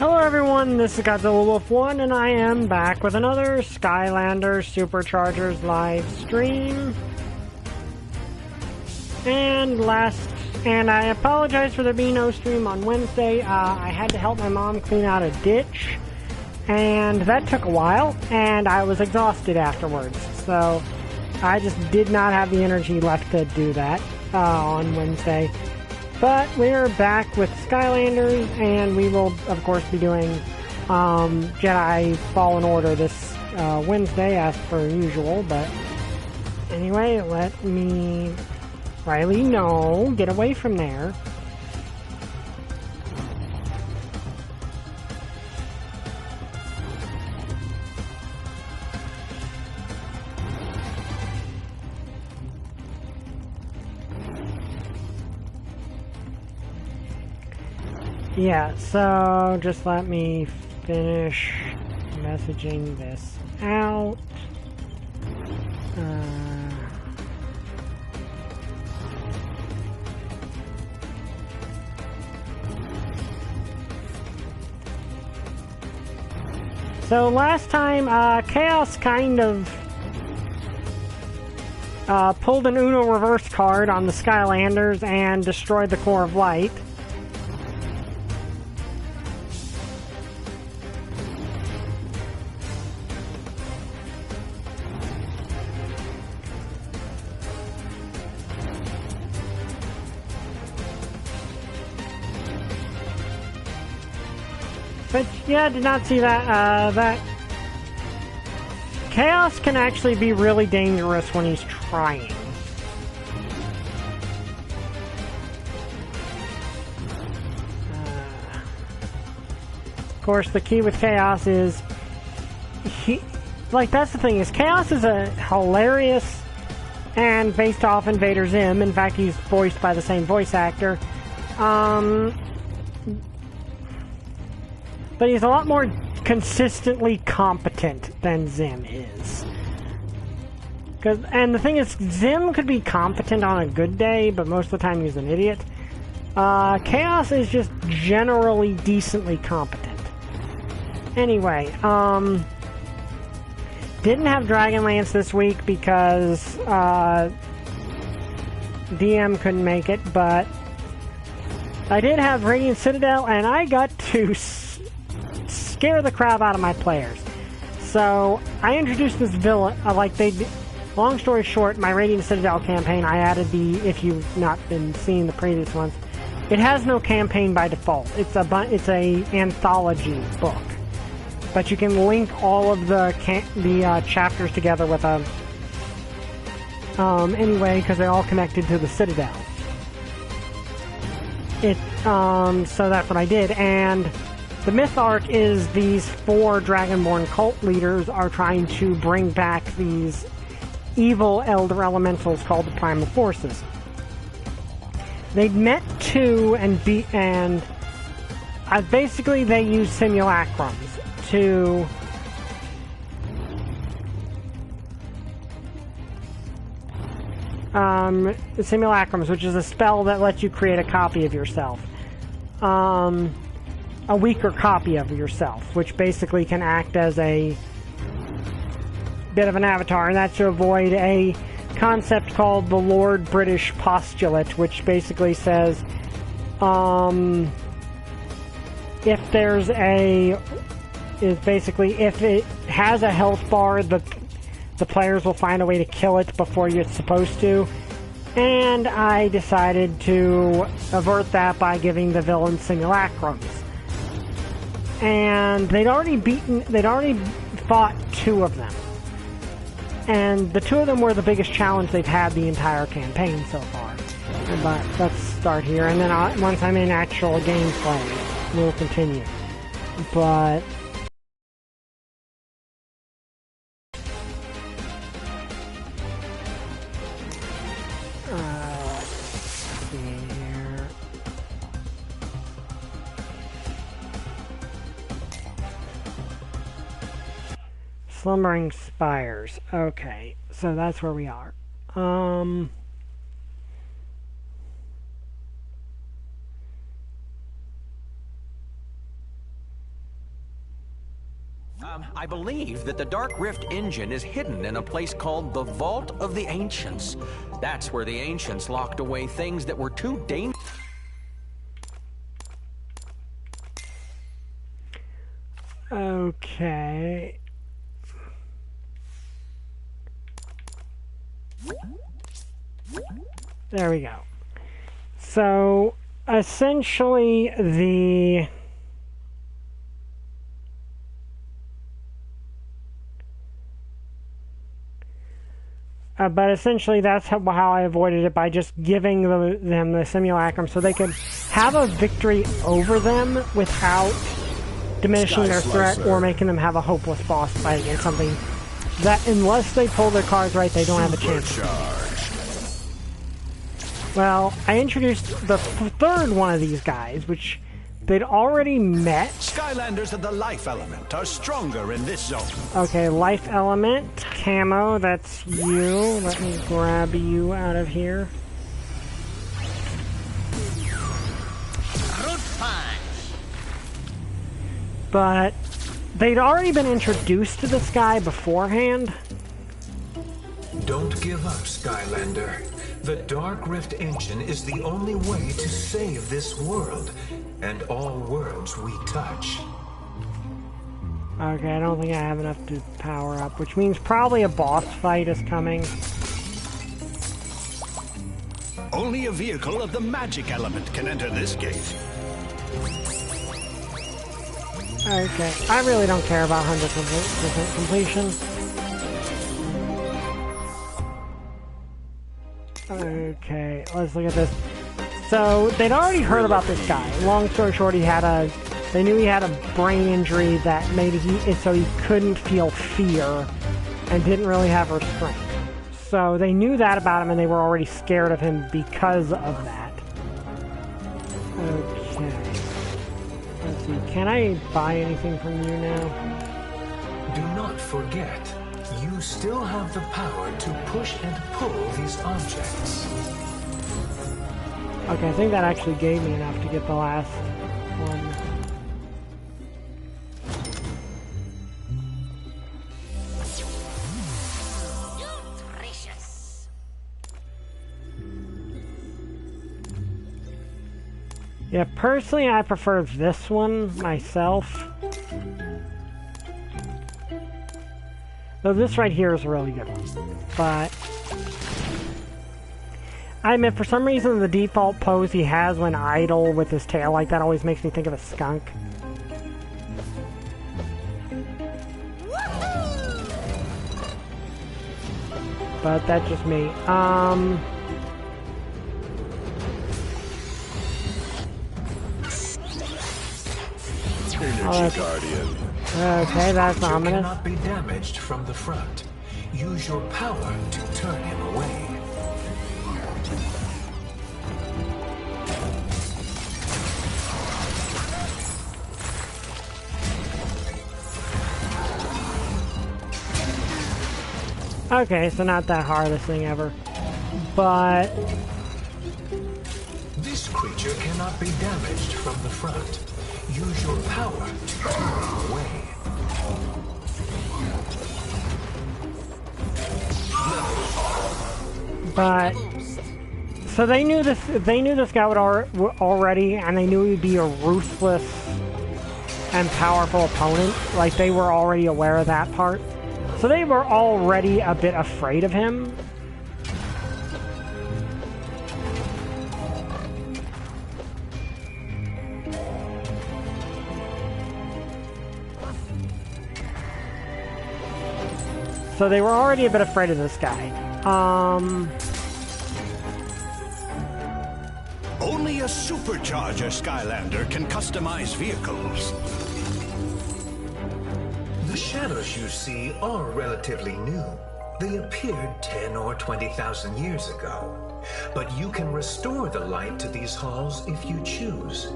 Hello everyone, this is Godzilla Wolf 1 and I am back with another Skylanders SuperChargers Livestream. And I apologize for there being no stream on Wednesday. I had to help my mom clean out a ditch, and that took a while, and I was exhausted afterwards. So I just did not have the energy left to do that on Wednesday. But we're back with Skylanders, and we will, of course, be doing Jedi Fallen Order this Wednesday, as per usual. But anyway, let me... Riley, no! Get away from there. Yeah, so just let me finish messaging this out. So last time, Chaos kind of pulled an Uno reverse card on the Skylanders and destroyed the Core of Light. But yeah, I did not see that. That Chaos can actually be really dangerous when he's trying. Of course, the key with Chaos is that's the thing, is Chaos is a hilarious and based off Invader Zim. In fact, he's voiced by the same voice actor. But he's a lot more consistently competent than Zim is. And the thing is, Zim could be competent on a good day, but most of the time he's an idiot. Chaos is just generally decently competent. Anyway, didn't have Dragonlance this week because DM couldn't make it, but I did have Radiant Citadel, and I got to scare the crap out of my players. So I introduced this villain, long story short, my Radiant Citadel campaign, I added if you've not been seeing the previous ones, it has no campaign by default. It's a anthology book, but you can link all of the chapters together with a anyway, because they're all connected to the Citadel. So that's what I did, and the myth arc is these 4 Dragonborn cult leaders are trying to bring back these evil Elder Elementals called the Primal Forces. They'd met 2 and basically they use simulacrums to simulacrums, which is a spell that lets you create a copy of yourself. A weaker copy of yourself, which basically can act as a bit of an avatar, and that's to avoid a concept called the Lord British Postulate, which basically says, if it has a health bar, the players will find a way to kill it before you're supposed to. And I decided to avert that by giving the villain simulacrums. And they'd already fought 2 of them. And the 2 of them were the biggest challenge they've had the entire campaign so far. But let's start here, and then once I'm in actual gameplay, we'll continue. But let's see here. Slumbering Spires. Okay, so that's where we are. I believe that the Dark Rift engine is hidden in a place called the Vault of the Ancients. That's where the Ancients locked away things that were too dangerous. Okay. There we go. So, essentially, but essentially that's how I avoided it, by just giving them the simulacrum so they could have a victory over them without diminishing their threat or making them have a hopeless boss fight against something that, unless they pull their cards right, they don't have a chance. Well, I introduced the third one of these guys, which they'd already met. Skylanders of the life element are stronger in this zone. Okay, life element, camo, that's you. Let me grab you out of here. But they'd already been introduced to this guy beforehand. Don't give up, Skylander. The Dark Rift engine is the only way to save this world and all worlds we touch. Okay, I don't think I have enough to power up, which means probably a boss fight is coming. Only a vehicle of the magic element can enter this gate. Okay, I really don't care about 100% completion. Okay, let's look at this. So, they'd already heard about this guy. Long story short, they knew he had a brain injury that made it so he couldn't feel fear and didn't really have restraint. So, they knew that about him and they were already scared of him because of that. Okay. Let's see, can I buy anything from you now? Do not forget, you still have the power to push and pull these objects. Okay, I think that actually gave me enough to get the last one. Nutritious. Yeah, personally I prefer this one myself. Though this right here is a really good one. But I admit, for some reason, the default pose he has when idle with his tail like that always makes me think of a skunk. But that's just me. Energy Guardian. Okay, that's ominous. Cannot be damaged from the front. Use your power to turn him away. Okay, so not the hardest thing ever. But This creature cannot be damaged from the front. Use your power to turn him away. But so they knew this guy would already, and they knew he'd be a ruthless and powerful opponent. Like, they were already aware of that part. So they were already a bit afraid of him. So they were already a bit afraid of this guy. Only a supercharger Skylander can customize vehicles. The shadows you see are relatively new. They appeared 10 or 20,000 years ago. But you can restore the light to these halls if you choose.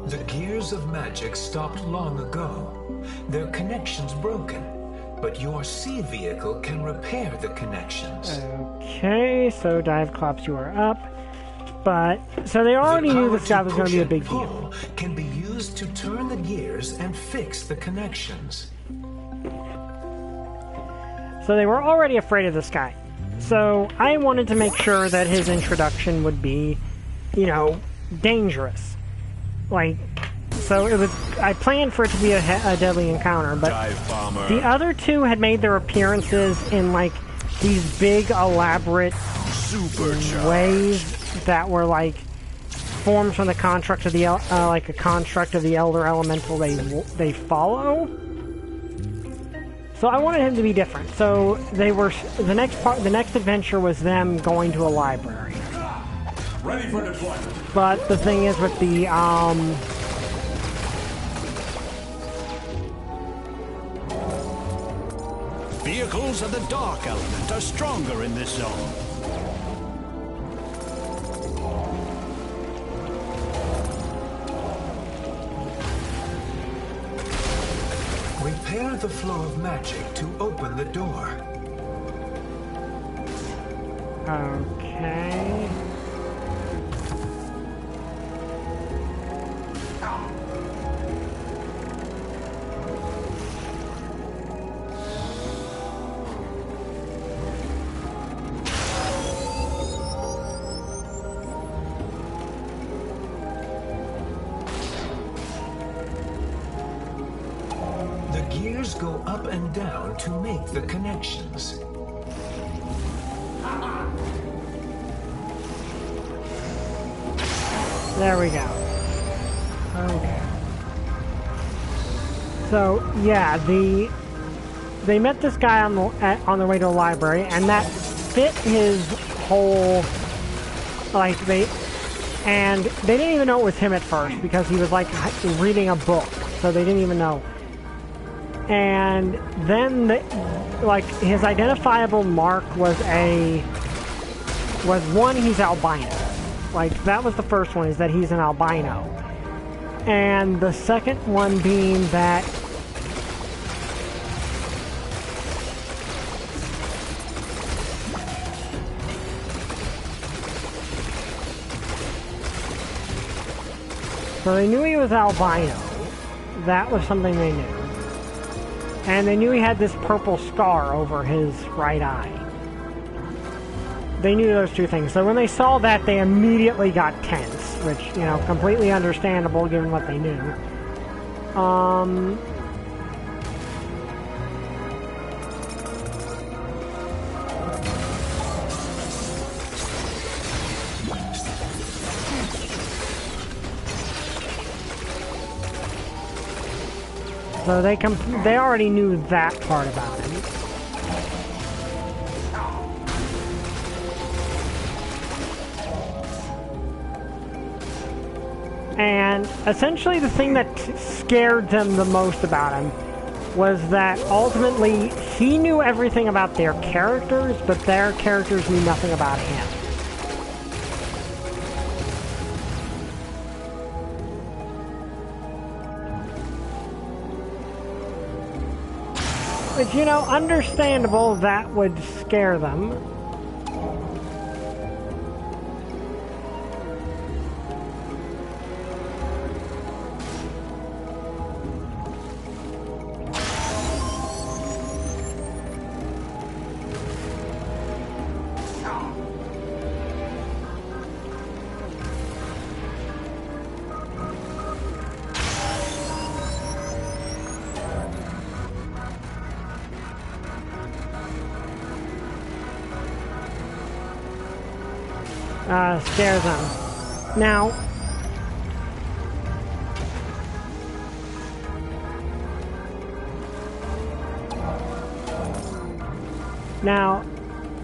The gears of magic stopped long ago. Their connections broken. But your sea vehicle can repair the connections. Okay, so dive clops, you are up. But, so they already knew this guy was going to be a big deal. Can be used to turn the gears and fix the connections. So they were already afraid of this guy. So I wanted to make sure that his introduction would be, you know, dangerous. Like, so it was, I planned for it to be a deadly encounter, but the other two had made their appearances in, like, these big, elaborate ways that were, like, formed from the construct of the, like a construct of the Elder Elemental they follow. So I wanted him to be different. So they were, the next adventure was them going to a library. Ready for deployment. But the thing is with the, Vehicles of the Dark Element are stronger in this zone. Repair the flow of magic to open the door. okay. The gears go up and down to make the connections. There we go. Okay. So yeah, they met this guy on their way to a library, and that fit his whole, like, they didn't even know it was him at first because he was like reading a book, so they didn't even know. And then like his identifiable mark was one, he's albino. Like, that was the first one, is that he's an albino. And the second one being that so they knew he was albino. That was something they knew. And they knew he had this purple scar over his right eye. They knew those two things. So when they saw that, they immediately got tense, which, you know, completely understandable given what they knew. So they already knew that part about him. And essentially the thing that scared them the most about him was that ultimately he knew everything about their characters, but their characters knew nothing about him. Which, you know, understandable, that would scare them. Scare them. Now,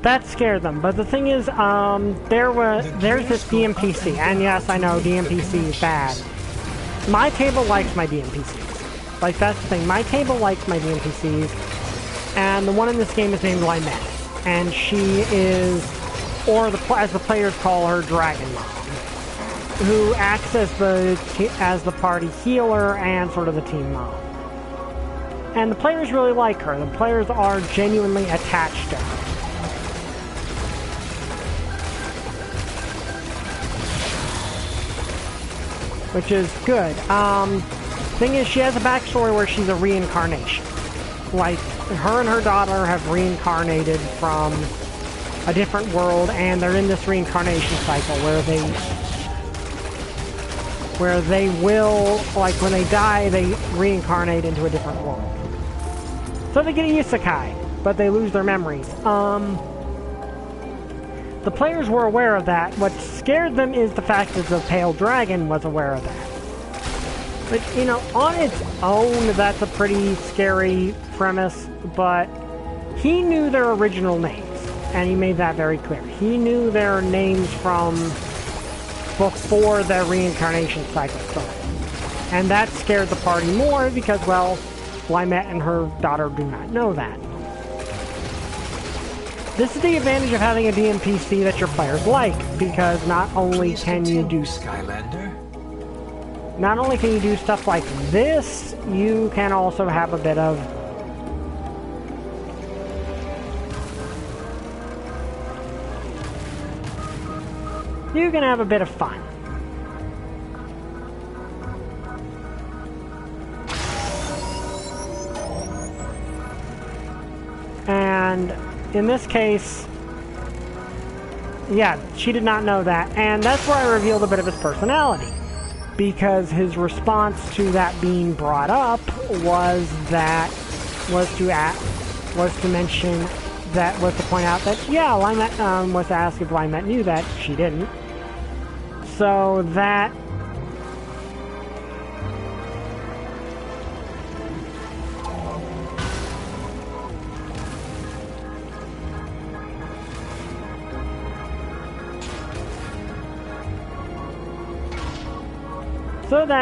that scared them. But the thing is, there's this DMPC, and yes, I know DMPC is bad. My table likes my DMPCs. Like, that's the thing. My table likes my DMPCs, and the one in this game is named Lynette, and she is, or as the players call her, Dragon Mom, who acts as the party healer and sort of the team mom. And the players really like her. The players are genuinely attached to her. Which is good. Thing is, she has a backstory where she's a reincarnation. like, her and her daughter have reincarnated from a different world, and they're in this reincarnation cycle where they will, like, when they die, they reincarnate into a different world. So they get a isekai, but they lose their memories. The players were aware of that. What scared them is the fact that the Pale Dragon was aware of that. But, you know, on its own, that's a pretty scary premise, but he knew their original names, and he made that very clear. He knew their names from before their reincarnation cycle started. And that scared the party more because, well, Lymette and her daughter do not know that. This is the advantage of having a DMPC that your players like, because not only can you do Skylander. Not only can you do stuff like this, you can also have a bit of fun. And in this case, yeah, she did not know that, and that's where I revealed a bit of his personality. Because his response to that being brought up was to point out that, yeah, Lymette was to ask if Lymette knew that. She didn't. So that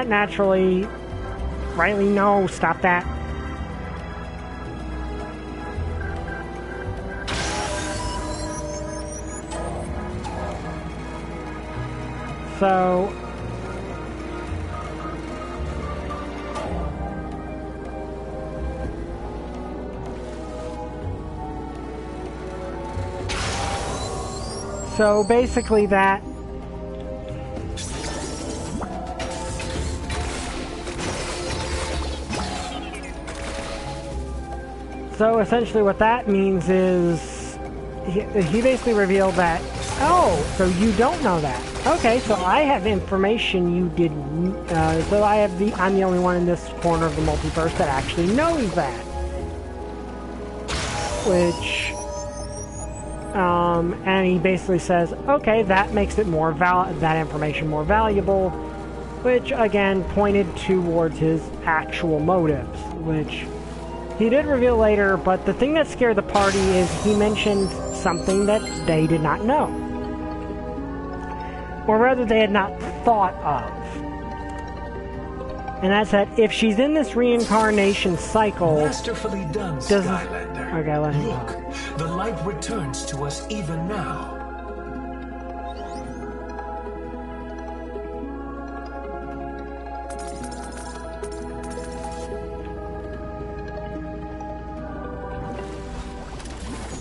naturally, Riley, no, stop that. So basically that. So essentially what that means is he basically revealed that, oh, so you don't know that. Okay, so I have information you didn't, so I'm the only one in this corner of the multiverse that actually knows that. Which, and he basically says, okay, that makes it that information more valuable, which again pointed towards his actual motives, which he did reveal later, but the thing that scared the party is he mentioned something that they did not know. Or rather, they had not thought of. And that's that if she's in this reincarnation cycle... Masterfully done, Skylander. Okay, let him Look, the light returns to us even now.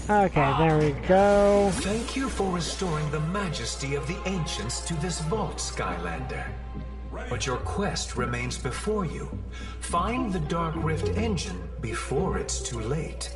Okay, there we go. Thank you for restoring the majesty of the ancients to this vault, Skylander. But your quest remains before you. Find the Dark Rift engine before it's too late.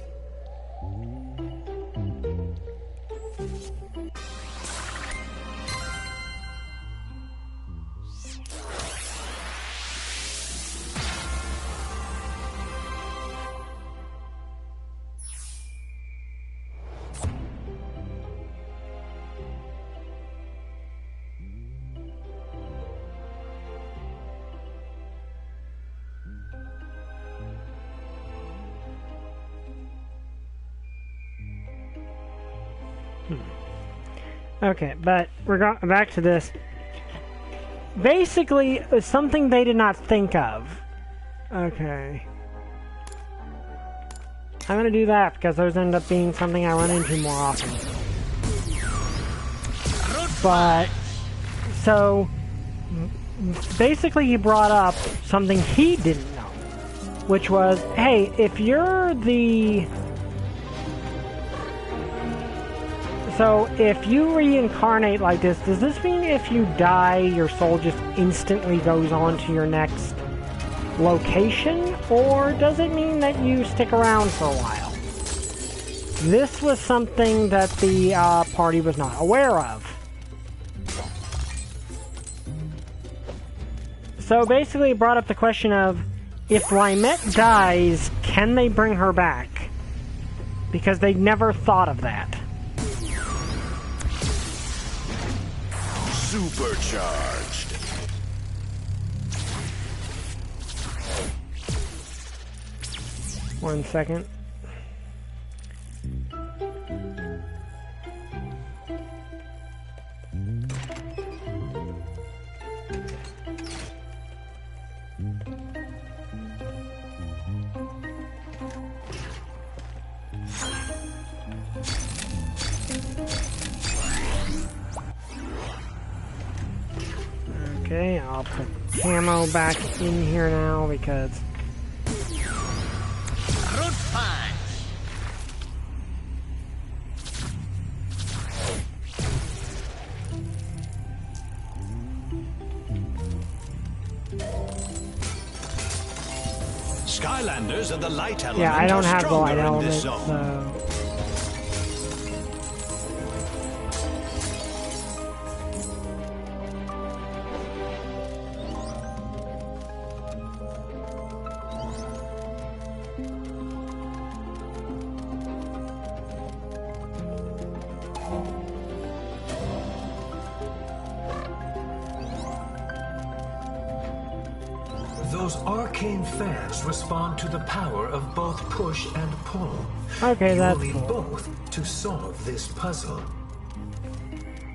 Okay, but we're back to this. Basically, something they did not think of. Okay. I'm gonna do that because those end up being something I run into more often. But, so, basically he brought up something he didn't know. Which was, hey, if you're the... So, if you reincarnate like this, does this mean if you die, your soul just instantly goes on to your next location? or does it mean that you stick around for a while? This was something that the party was not aware of. So basically it brought up the question of, if Limette dies, can they bring her back? Because they never thought of that. Supercharged. One second. Okay, I'll put camo back in here now because... Root punch! Skylanders of the light element. Yeah, I don't have the light element, element, so... Those arcane fans respond to the power of both push and pull. Okay, you that's will need cool. both to solve this puzzle.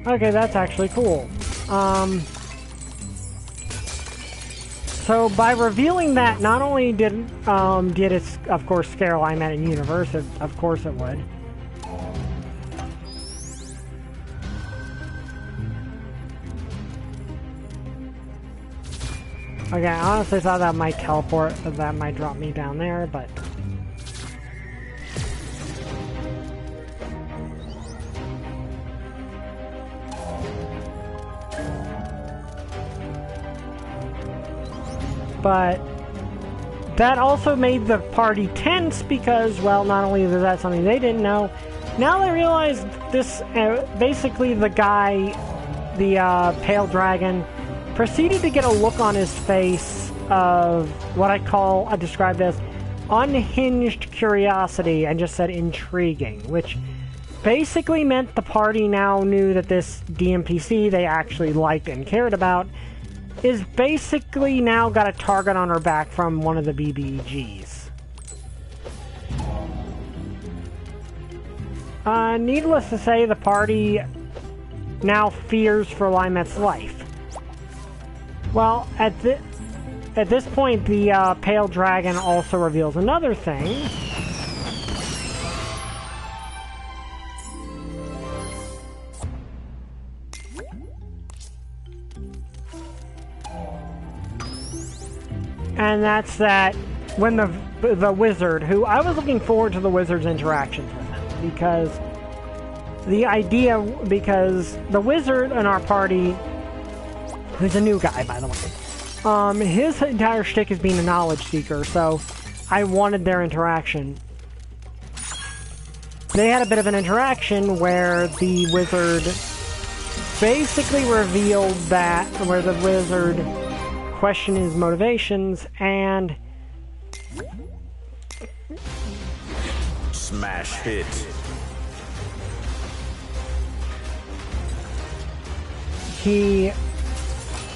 Okay, that's actually cool. So by revealing that, not only did it, of course, scare Limette in universe, of course it would. Okay, I honestly thought that might teleport, that might drop me down there, but... But that also made the party tense because, well, not only is that something they didn't know, now they realize this, basically the guy, the pale dragon, proceeded to get a look on his face of what I described as unhinged curiosity and just said intriguing, which basically meant the party now knew that this DMPC they actually liked and cared about is basically now got a target on her back from one of the BBGs. Needless to say, the party now fears for Limette's life. Well, at this point, the pale dragon also reveals another thing. And that's that when the wizard, who I was looking forward to the wizard's interactions with him, because the wizard in our party, who's a new guy, by the way, his entire shtick is being a knowledge seeker, so I wanted their interaction. They had a bit of an interaction where the wizard basically revealed that, where the wizard questioned his motivations, and Smash hit.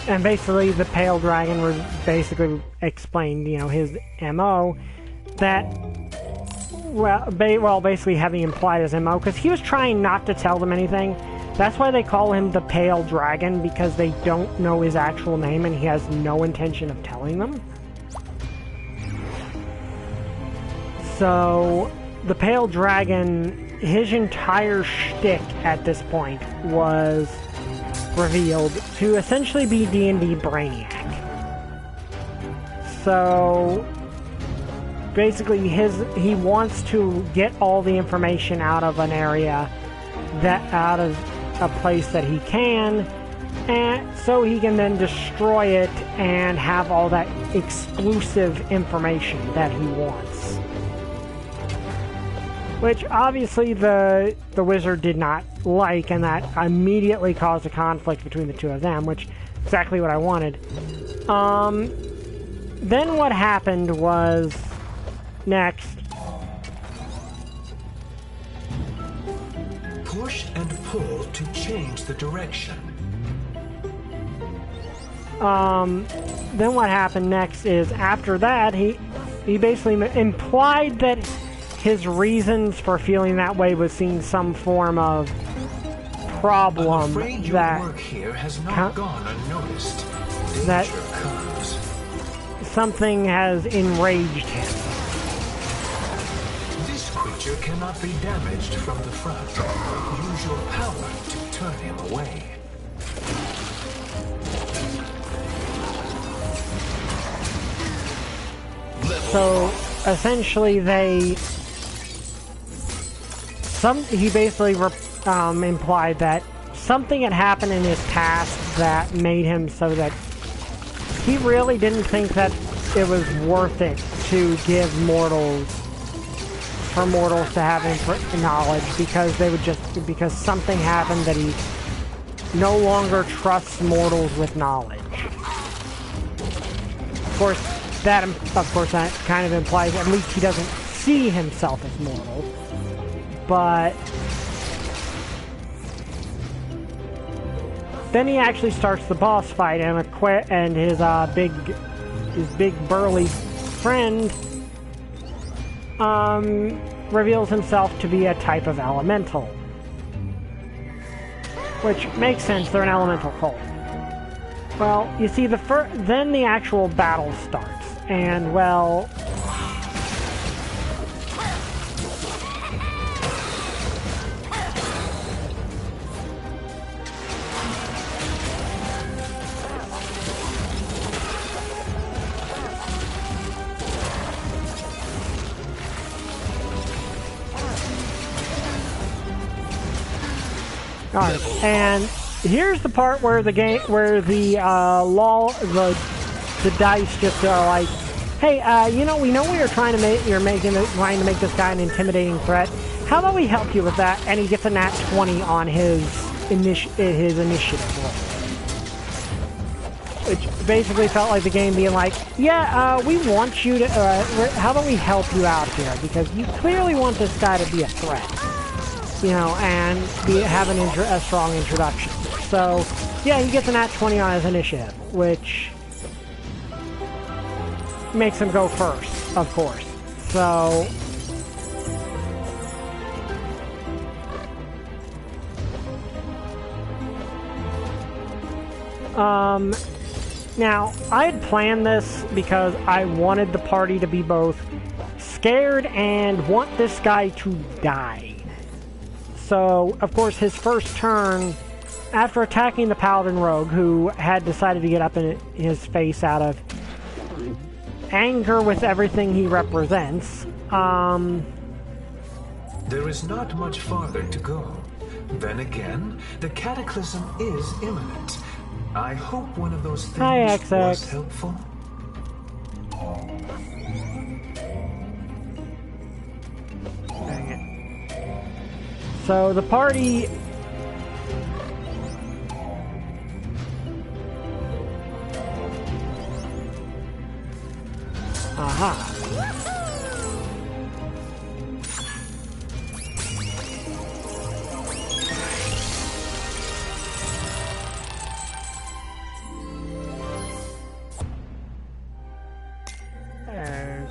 And basically the pale dragon was basically explained, you know, his MO, that, well, basically having implied his MO, because he was trying not to tell them anything. That's why they call him the Pale Dragon, because they don't know his actual name and he has no intention of telling them. So, the Pale Dragon, his entire shtick at this point was revealed to essentially be D&D Brainiac. So, basically he wants to get all the information out of an area, out of a place that he can, and so he can then destroy it and have all that exclusive information that he wants. Which obviously the wizard did not like, and that immediately caused a conflict between the two of them, which is exactly what I wanted. Then what happened was next. Push and pull to change the direction. Then what happened next is after that he basically implied that his reasons for feeling that way was seeing some form of problem. I'm afraid your that work here has not gone unnoticed. Danger that comes. something has enraged him. This creature cannot be damaged from the front. Use your power to turn him away. So essentially, he basically implied that something had happened in his past that made him so that he really didn't think that it was worth it to give mortals to have knowledge because something happened that he no longer trusts mortals with knowledge. Of course, that kind of implies at least he doesn't see himself as mortal. But then he actually starts the boss fight, and his big burly friend reveals himself to be a type of elemental, which makes sense. They're an elemental cult. Well, you see, then the actual battle starts, and well. Alright, and here's the part where the dice just are like, hey, we know you're trying to make this guy an intimidating threat. How about we help you with that? And he gets a nat 20 on his initiative roll, which basically felt like the game being like, yeah, we want you to. How about we help you out here because you clearly want this guy to be a threat. And have a strong introduction. So, yeah, he gets a nat 20 on his initiative, which makes him go first, of course. So, now, I had planned this because I wanted the party to be both scared and want this guy to die. So, of course, his first turn, after attacking the Paladin Rogue, who had decided to get up in his face out of anger with everything he represents, there is not much farther to go. Then again, the cataclysm is imminent. I hope one of those things was helpful. Dang it. So the party... Aha.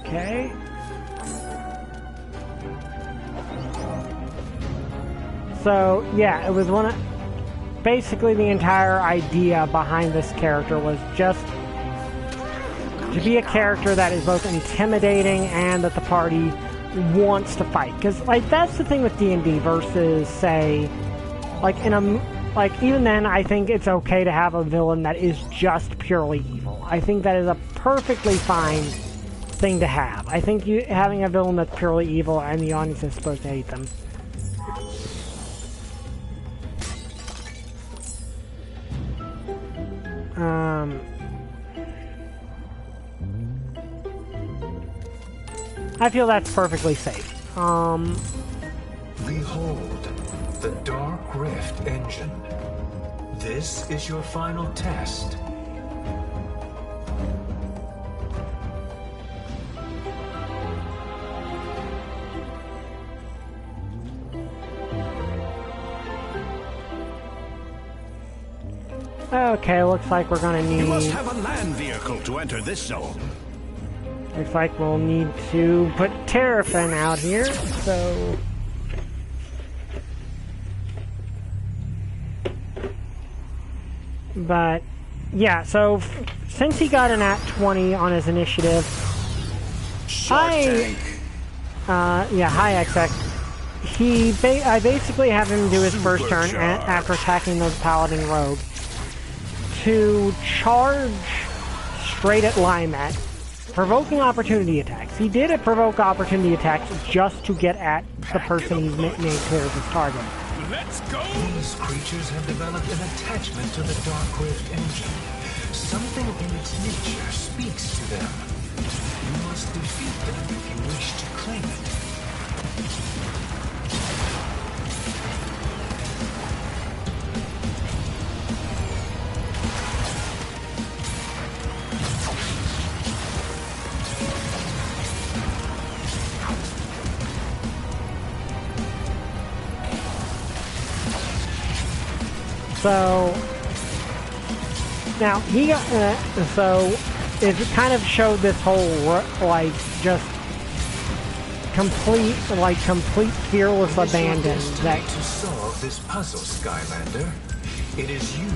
Okay. So, yeah, it was basically the entire idea behind this character was just to be a character that is both intimidating and that the party wants to fight. Because, that's the thing with D&D versus, say, even then, I think it's okay to have a villain that is just purely evil. I think that is a perfectly fine thing to have. I think having a villain that's purely evil and the audience is supposed to hate them. I feel that's perfectly safe. Behold, the Dark Rift engine. This is your final test. Okay, looks like we're gonna need... You must have a land vehicle to enter this zone. Looks like we'll need to put Terrafin out here, so... But, yeah, so since he got an at 20 on his initiative... Hi, XX. I basically have him do his first turn after attacking those Paladin Rogue to charge straight at Limet, provoking opportunity attacks. He did provoke opportunity attacks just to get at the person he's made clear as his target. Let's go! These creatures have developed an attachment to the Dark Rift engine. Something in its nature speaks to them. You must defeat them if you wish to claim it. So now he so it kind of showed this whole like just complete fearless abandon that to solve this puzzle, Skylander. It is you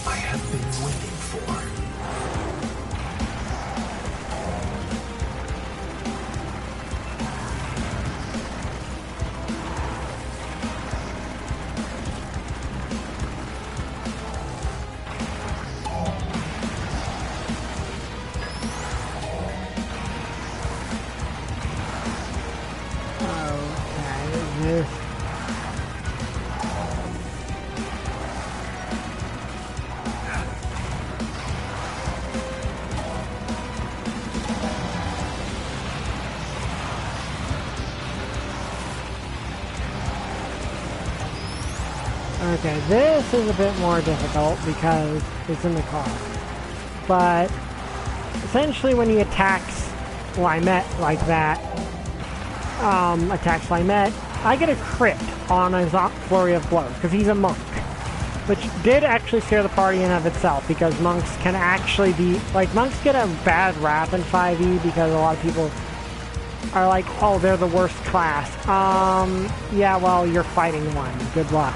I have been waiting for. Okay, this is a bit more difficult because it's in the car. But essentially when he attacks Limet like that, I get a crit on his flurry of blows because he's a monk. Which did actually scare the party in of itself because monks can actually be, like, monks get a bad rap in 5e because a lot of people are like, oh, they're the worst class. Yeah, well, you're fighting one. Good luck.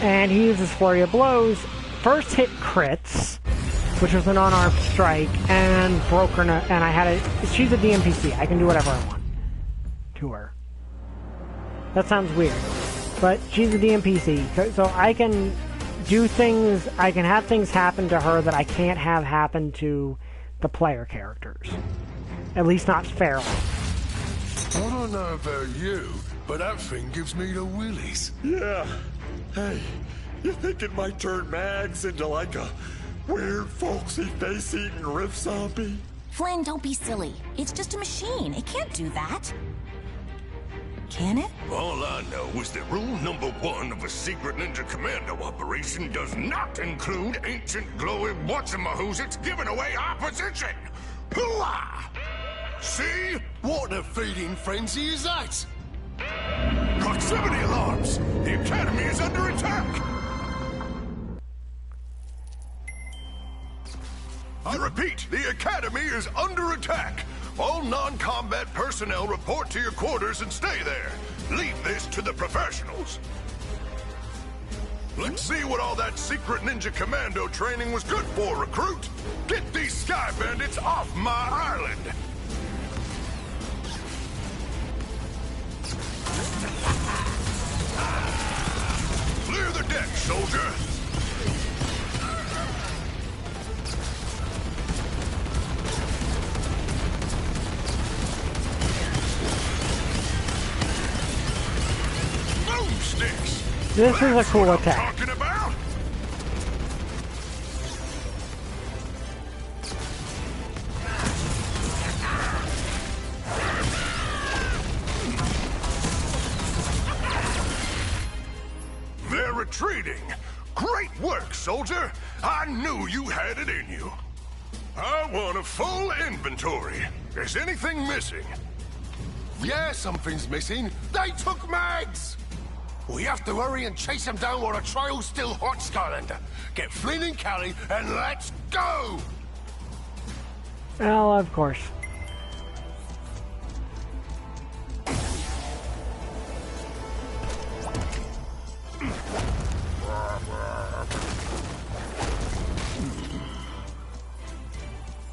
And he uses Flurry of Blows. First hit crits, which was an unarmed strike, and broke her. And I had a. She's a DMPC. I can do whatever I want to her. That sounds weird, but she's a DMPC, so I can do things. I can have things happen to her that I can't have happen to the player characters. At least not fairly. I don't know about you, but that thing gives me the willies. Yeah. Hey, you think it might turn Mags into like a weird, folksy, face-eating riff zombie? Flynn, don't be silly. It's just a machine. It can't do that. Can it? All I know is that rule number 1 of a secret ninja commando operation does not include ancient glowy what's-a-mahoozits giving away opposition. Hooah! See? What a feeding frenzy is that? Proximity alarms! The Academy is under attack! I repeat, the Academy is under attack! All non-combat personnel report to your quarters and stay there. Leave this to the professionals. Let's see what all that secret ninja commando training was good for, recruit! Get these sky bandits off my island! Clear the deck, soldier! This is a cool attack. Talking about? They're retreating. Great work, soldier. I knew you had it in you. I want a full inventory. Is anything missing? Yeah, something's missing. They took Mags! We have to hurry and chase them down while the trail's still hot, Skylander. Get Flynn and Callie and let's go! Well, of course.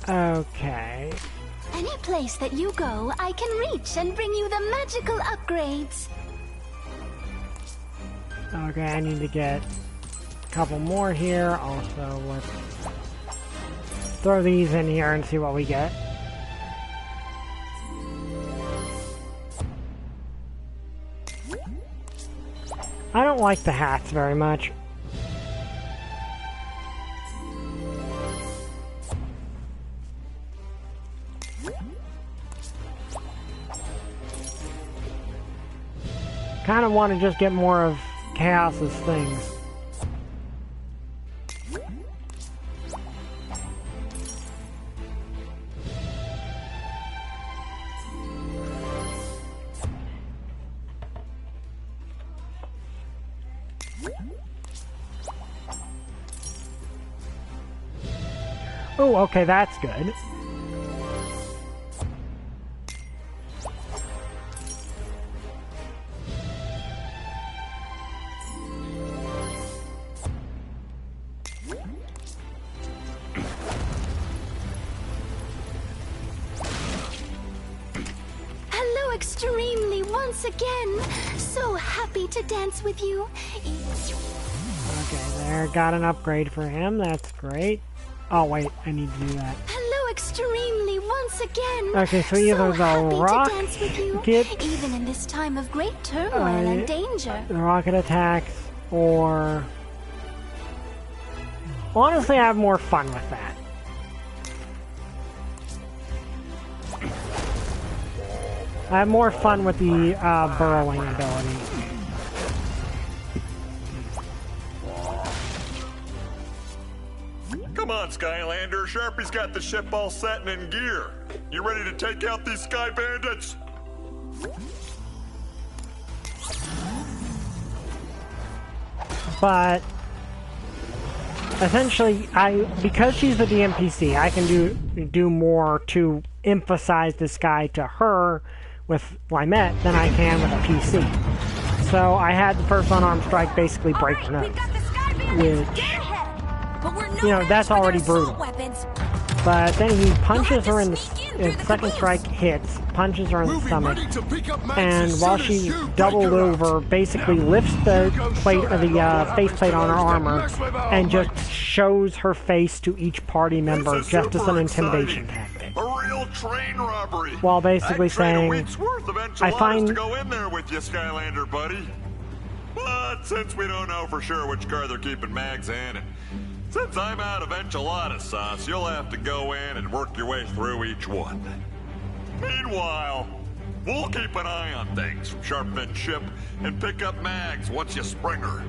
Okay. Any place that you go, I can reach and bring you the magical upgrades. Okay, I need to get a couple more here. Also, let's throw these in here and see what we get. I don't like the hats very much. Kind of want to just get more of Chaos's things. Oh, okay, that's good. Hello, Extremely, once again. So happy to dance with you. Okay, there, got an upgrade for him. That's great. Oh, wait, I need to do that. Hello, Extremely, once again. Okay, so either the rock gets even in this time of great turmoil and danger. The rocket attacks, or honestly, I have more fun with that. I have more fun with the burrowing ability. Come on, Skylander. Sharpie's got the ship all set and in gear. You ready to take out these sky bandits? But essentially, because she's the DMPC, I can do more to emphasize this guy to her with Lymette than I can with a PC. So I had the first unarmed strike basically break her nose, which, you know, that's already brutal. But then he punches her in the second strike hits, punches her in the stomach, and while she's doubled over, basically lifts the plate of the faceplate on her armor and just shows her face to each party member just as an intimidation tactic. A real train robbery. While basically saying, I find to go in there with you, Skylander, buddy. But since we don't know for sure which car they're keeping Mags in, and since I'm out of enchilada sauce, you'll have to go in and work your way through each one. Meanwhile, we'll keep an eye on things from Sharpfin's ship and pick up Mags once you spring her.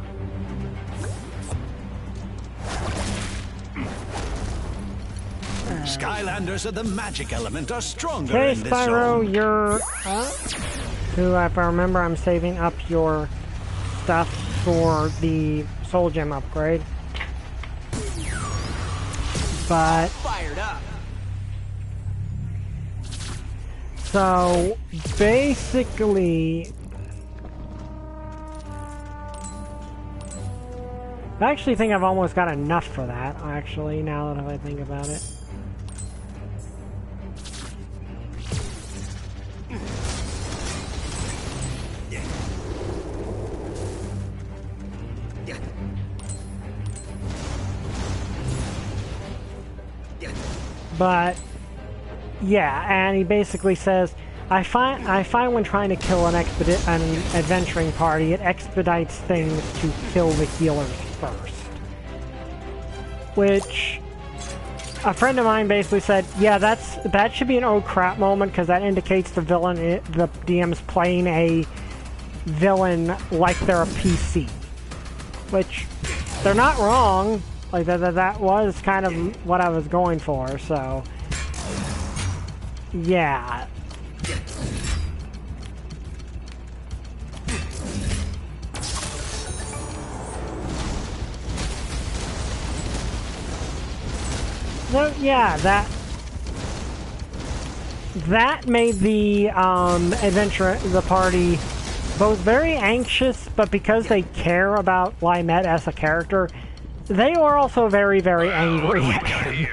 Skylanders of the magic element are stronger okay, in this Spyro, zone. you're who, if I remember, I'm saving up your stuff for the Soul Gem upgrade. But Fired up. So basically, I actually think I've almost got enough for that, actually, now that I think about it. But, yeah, and he basically says, I find when trying to kill an adventuring party, it expedites things to kill the healers first. Which a friend of mine basically said, yeah, that should be an oh crap moment because that indicates the DM's playing a villain like they're a PC. Which they're not wrong. Like that was kind of what I was going for. So yeah. So yeah, that made the the party both very anxious, but because they care about Lymet as a character, they were also very, very angry at him.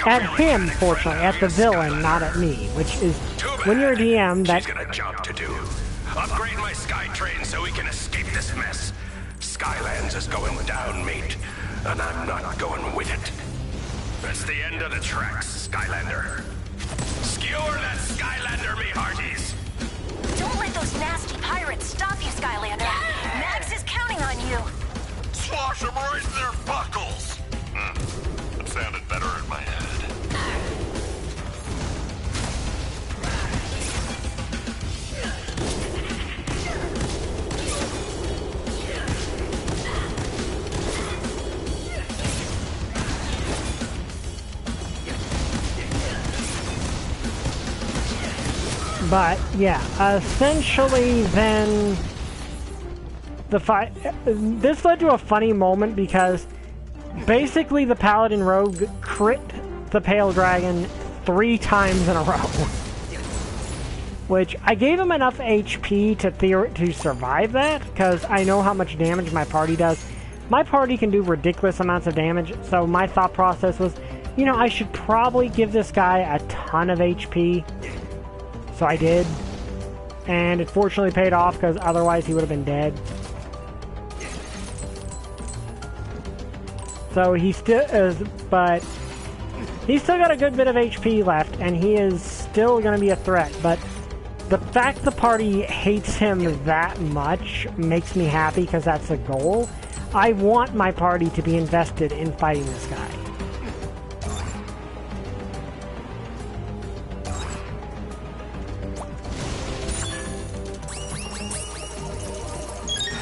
At him, fortunately, at the villain, not at me, which is when you're a DM that. She's got a job to do. Upgrade my sky train so we can escape this mess. Skylands is going down, mate, and I'm not going with it. That's the end of the tracks, Skylander. Skewer that Skylander, me hearties! Don't let those nasty pirates stop you, Skylander. Max is counting on you. Swash them right in their buckles! That sounded better in my head. But yeah, essentially then the fight. This led to a funny moment because basically the Paladin Rogue crit the Pale Dragon 3 times in a row. Which I gave him enough HP to survive that because I know how much damage my party does. My party can do ridiculous amounts of damage, so my thought process was, you know, I should probably give this guy a ton of HP. So I did, and it fortunately paid off because otherwise he would have been dead. So he still is, but he's still got a good bit of HP left, and he is still going to be a threat. But the fact the party hates him that much makes me happy because that's the goal. I want my party to be invested in fighting this guy.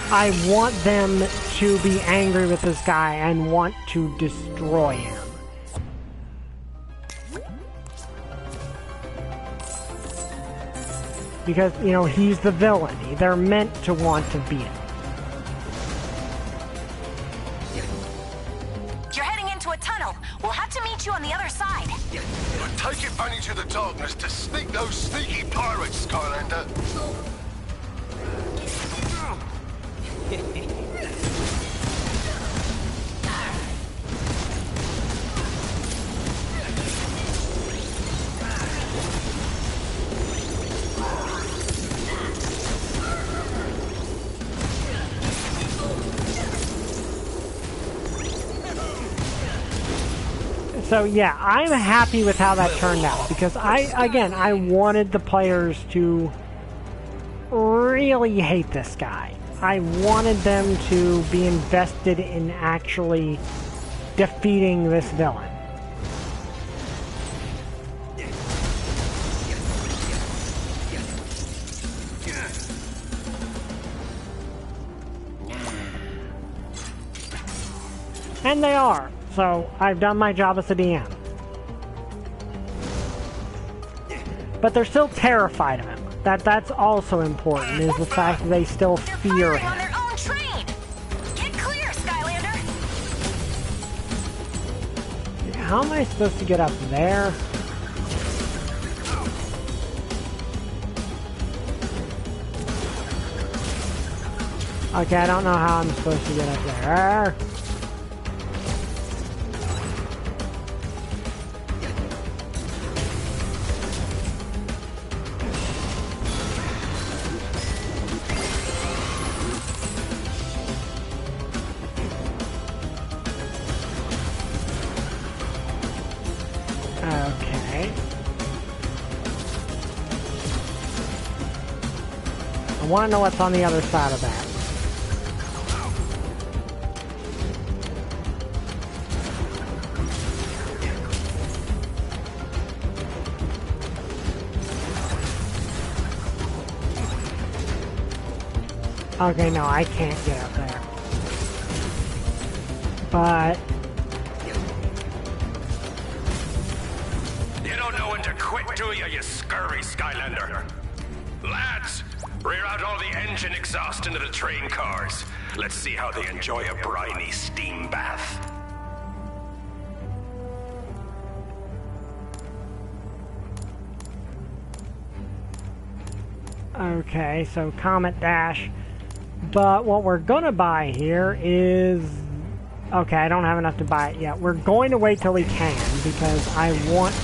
I want them to be angry with this guy and want to destroy him. Because, you know, he's the villain. They're meant to want to beat him. You're heading into a tunnel. We'll have to meet you on the other side. But take advantage of the darkness to sneak those sneaky pirates, Skylander. So yeah, I'm happy with how that turned out because I wanted the players to really hate this guy. I wanted them to be invested in actually defeating this villain. And they are. So I've done my job as a DM. But they're still terrified of him. That's also important, is the fact that they still fear him. On their own train. Get clear, Skylander. How am I supposed to get up there? Okay, I don't know how I'm supposed to get up there. I want to know what's on the other side of that. Okay, no, I can't get up there. But... You don't know when to quit, do you, you scurvy Skylander? Lads, rear out all the engine exhaust into the train cars. Let's see how they enjoy a briny steam bath. Okay, so Comet Dash. But what we're gonna buy here is... Okay, I don't have enough to buy it yet. We're going to wait till we can, because I want...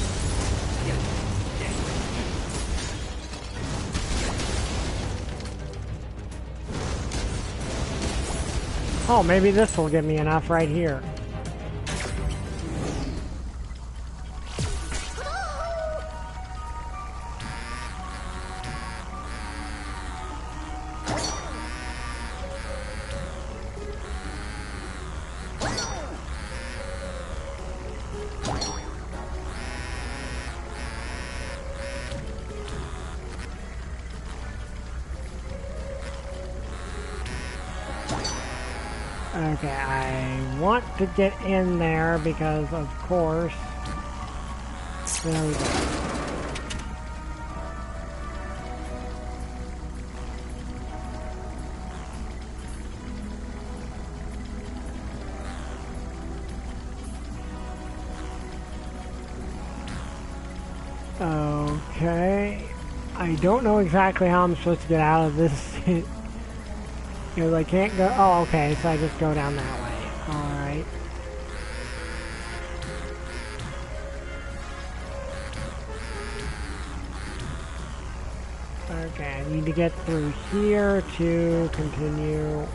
Oh, maybe this will give me enough right here. Okay, I want to get in there because, of course, there we go. Okay, I don't know exactly how I'm supposed to get out of this. Because I can't go... Oh, okay, so I just go down that way. Alright. Okay, I need to get through here to continue.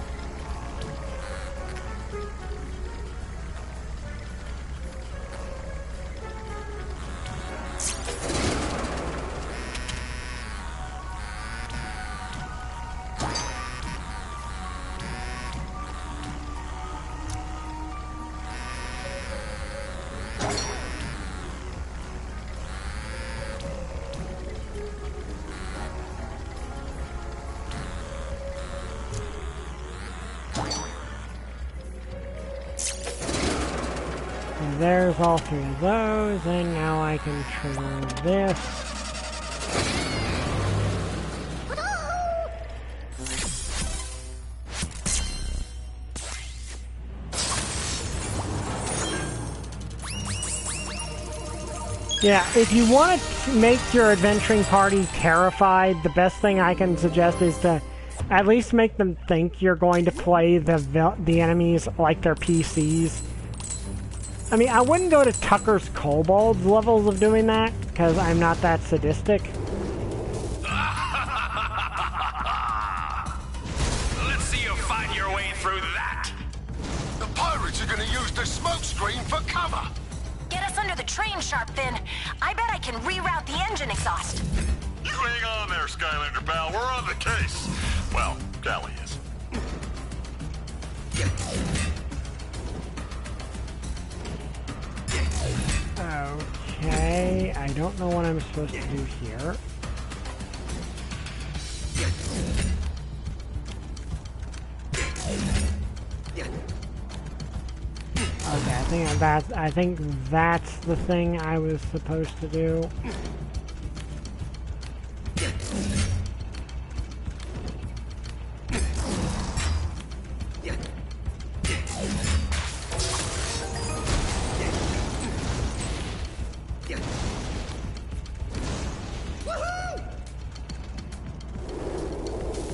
There's all three of those, and now I can trigger this. Yeah, if you want to make your adventuring party terrified, the best thing I can suggest is to at least make them think you're going to play the enemies like they're PCs. I mean, I wouldn't go to Tucker's Kobold's levels of doing that, because I'm not that sadistic. Let's see you find your way through that. The pirates are gonna use the smoke screen for cover. Get us under the train, Sharpfin. I bet I can reroute the engine exhaust. You hang on there, Skylander pal. We're on the case. Well, Callie is. Okay, I don't know what I'm supposed to do here. Okay, I think that's the thing I was supposed to do.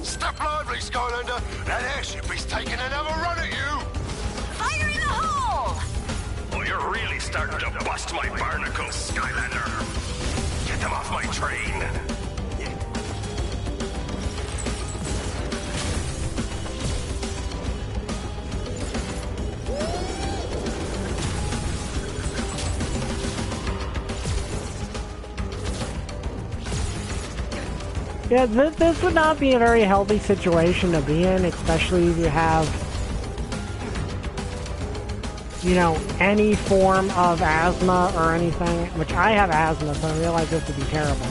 Step lively, Skylander. That airship is taking another run at you. Fire in the hole! Oh, you're really starting to bust my barnacles, Skylander. Get them off my train. Yeah, this would not be a very healthy situation to be in, especially if you have, you know, any form of asthma or anything, which I have asthma, so I realize this would be terrible.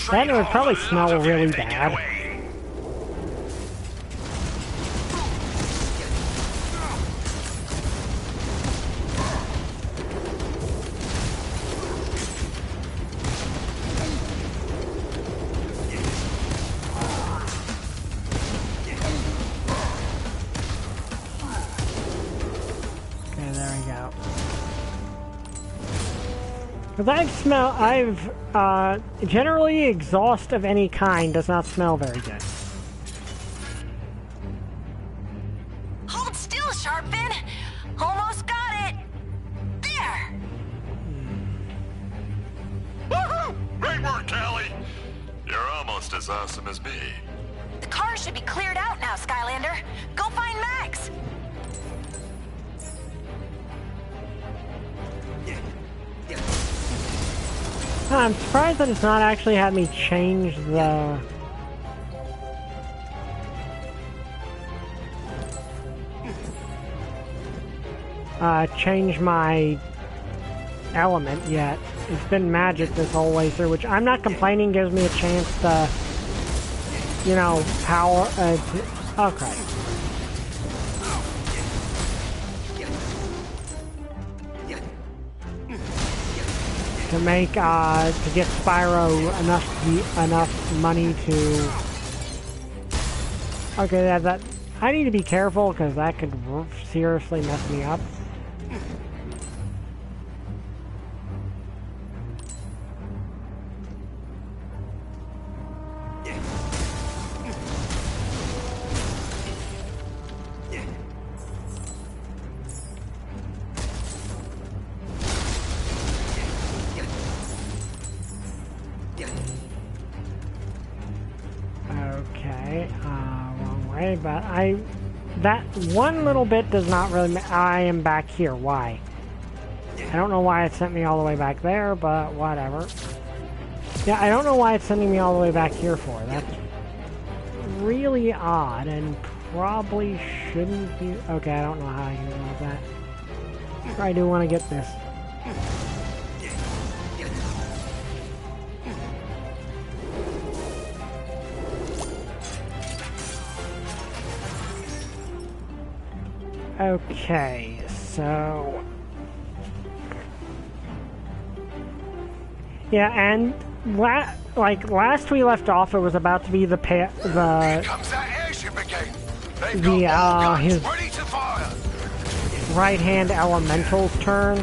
That would probably smell really bad. Okay, there we go. Because generally exhaust of any kind does not smell very good. Hold still, Sharpfin. Almost got it. There. Woohoo! Great work, Callie. You're almost as awesome as me. The car should be cleared out now, Skylander. Go find Max. I'm surprised that it's not actually had me change the... change my element yet. It's been magic this whole way through, which I'm not complaining, gives me a chance to, you know, power... okay. To make, to get Spyro enough money to... Okay, that I need to be careful, because that could seriously mess me up. But that one little bit does not really, I am back here, why? I don't know why it sent me all the way back there, but whatever. Yeah, I don't know why it's sending me all the way back here for, that's really odd, and probably shouldn't be, okay, I don't know how I can do that. I do want to get this. Okay, so... Yeah, and last we left off, it was about to be the Here comes that airship again. They've got all guns his ready to fire. right-hand elemental's turn.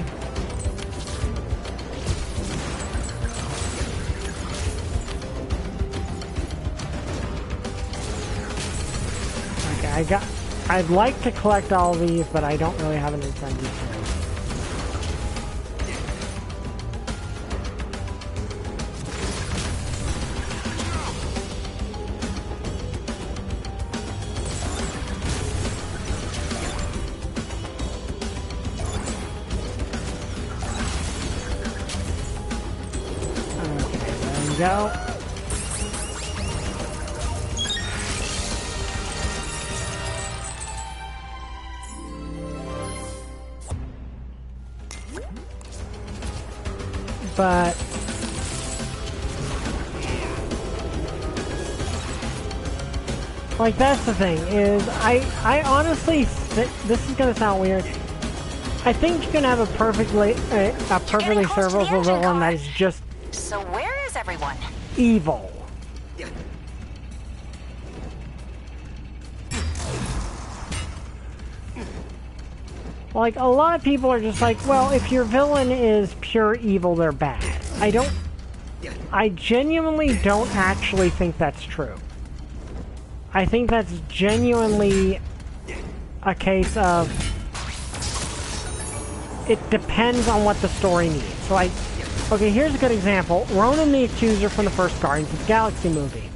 Okay, I'd like to collect all these, but I don't really have an incentive to. Okay, there we go. But like that's the thing is I honestly this is gonna sound weird. I think you can have a perfectly serviceable villain that is just So where is everyone? evil. Like, a lot of people are just like, well, if your villain is pure evil, they're bad. I genuinely don't actually think that's true. I think that's genuinely a case of... It depends on what the story needs. Okay, here's a good example. Ronan the Accuser from the first Guardians of the Galaxy movie.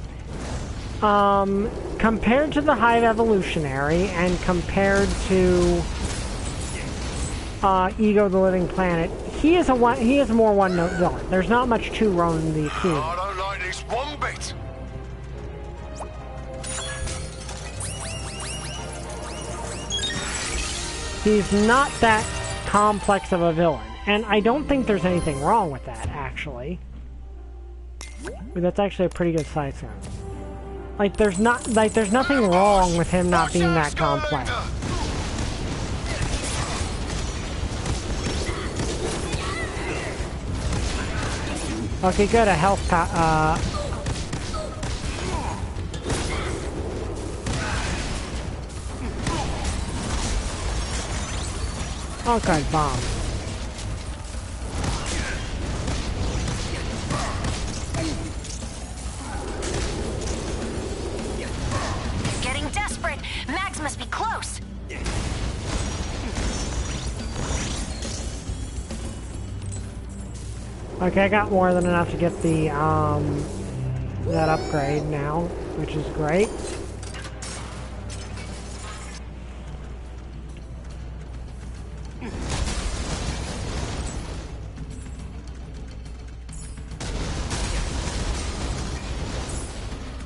Compared to the Hive Evolutionary and compared to Ego the Living Planet, he is a more one-note villain. There's not much to Ronan the Accuser. I don't like this one bit. He's not that complex of a villain, and I don't think there's anything wrong with that, actually. That's actually a pretty good side sound. Like, there's nothing wrong with him not being that complex. Okay, good, a health oh god, bomb. Getting desperate. Mags must be close. Okay, I got more than enough to get the, that upgrade now, which is great.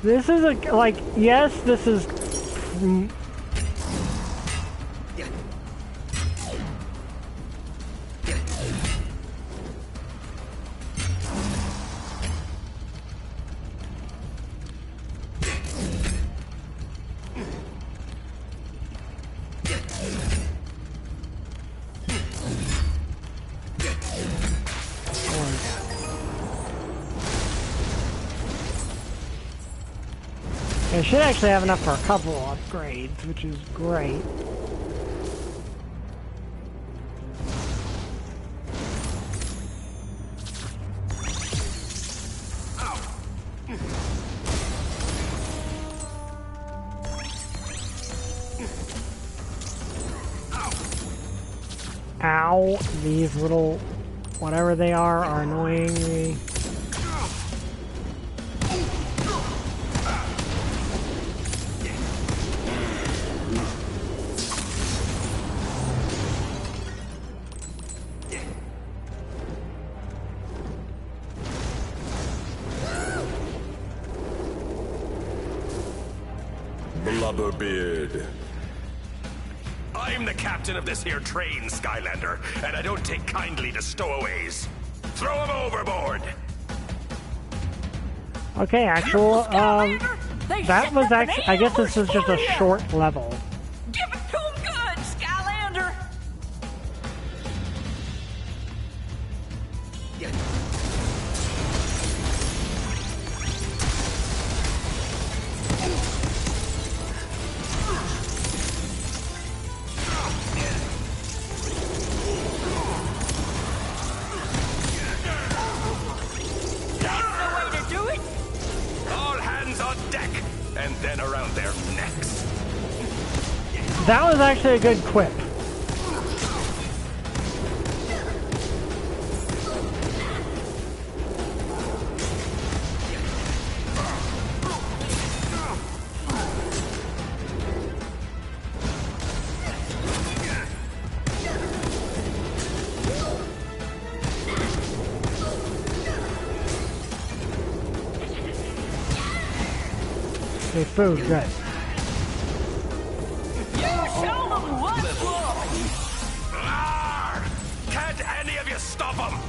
This is like, yes, this is... I should actually have enough for a couple upgrades, which is great. Ow, these little, whatever they are annoying me. Blubberbeard. I'm the captain of this here train, Skylander, and I don't take kindly to stowaways. Throw him overboard! Okay, actual, that was actually, I guess this is just a short level. Give it to him good, Skylander! And then around their necks. That was actually a good quip. Okay, food, good. Can't any of you stop him?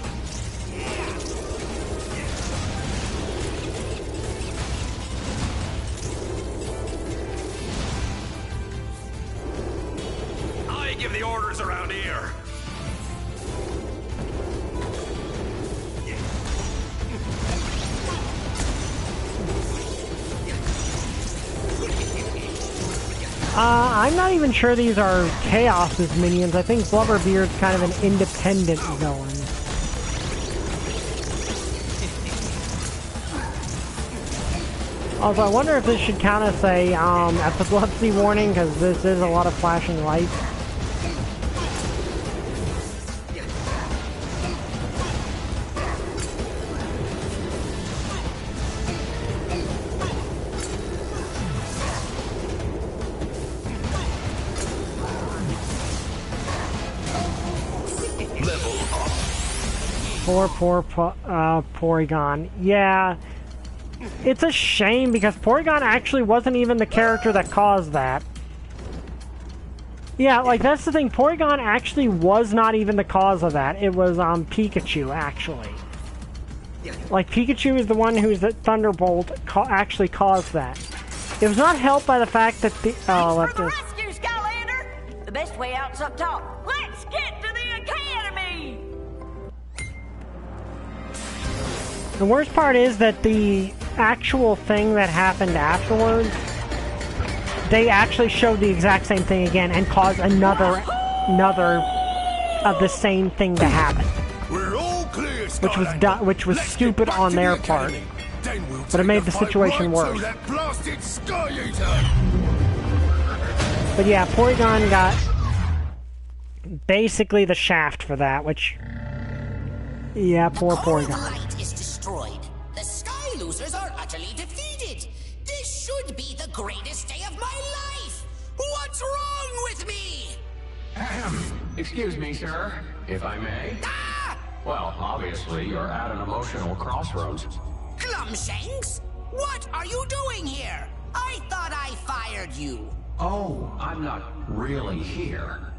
I give the orders around here. I'm not even sure these are Chaos's minions. I think Blubberbeard's kind of an independent villain. Also, I wonder if this should count as a epilepsy warning, because this is a lot of flashing lights. Poor Porygon. Yeah. It's a shame because Porygon actually wasn't even the character that caused that. Yeah, like, that's the thing. Porygon actually was not even the cause of that. It was, Pikachu, actually. Like, Pikachu is the one who's the Thunderbolt actually caused that. It was not helped by the fact that the... Oh, let's just... Rescue, Skylander! The best way out's up top. Let's get to the academy! The worst part is that the actual thing that happened afterwards, they actually showed the exact same thing again and caused another of the same thing to happen. We're all clear, which was stupid on their part. But it made the situation worse. But yeah, Porygon got basically the shaft for that, which... Yeah, poor Porygon. The light is destroyed. The Sky Losers are utterly defeated. This should be the greatest day of my life. What's wrong with me? Excuse me, sir, if I may. Ah! Well, obviously, you're at an emotional crossroads. Glumshanks? What are you doing here? I thought I fired you. Oh, I'm not really here.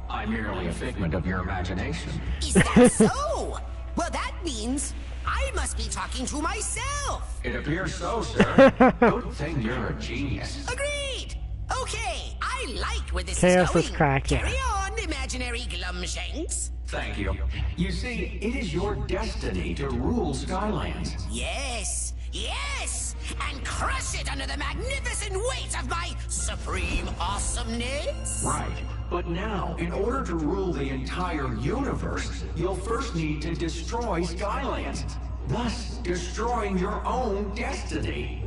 I'm merely a figment of your imagination. Is that so? Well, that means I must be talking to myself. It appears so, sir. Good thing you're a genius. Agreed. Okay, I like where this Chaos is going. cracked, yeah. Carry on, imaginary Glumshanks. Thank you. You see, it is your destiny to rule Skylands. Yes, yes, and crush it under the magnificent weight of my supreme awesomeness. Right. But now, in order to rule the entire universe, you'll first need to destroy Skylands, thus destroying your own destiny.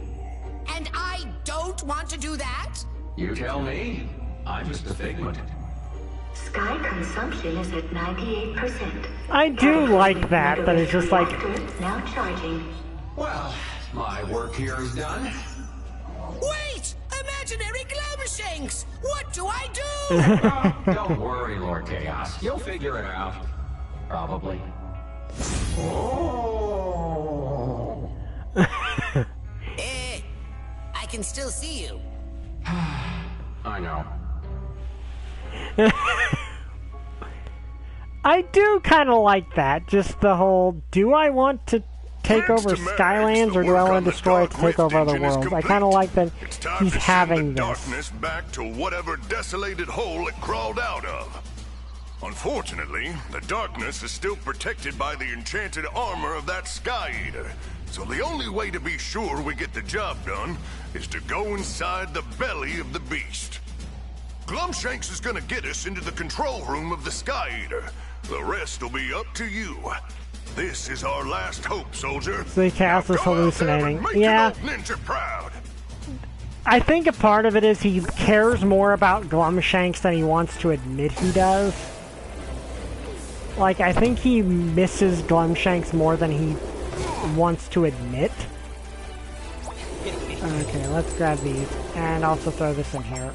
And I don't want to do that? You tell me. I'm just a figment. Sky consumption is at 98%. I do like that it's just like... Now charging. Well, my work here is done. Wait! Imaginary Glumshanks! What do I do? Don't worry, Lord Chaos. You'll figure it out. Probably. Oh. I can still see you. I know. I do kind of like that. Just the whole, do I want to take over Skylands or do I want to destroy it to take over other worlds? I kind of like that he's having this. Darkness back to whatever desolated hole it crawled out of. Unfortunately, the darkness is still protected by the enchanted armor of that Sky Eater. So the only way to be sure we get the job done is to go inside the belly of the beast. Glumshanks is gonna get us into the control room of the Sky Eater. The rest will be up to you. This is our last hope, soldier. So the Chaos is hallucinating. Yeah. Ninja proud. I think a part of it is he cares more about Glumshanks than he wants to admit he does. Like, I think he misses Glumshanks more than he wants to admit. Okay, let's grab these. And also throw this in here.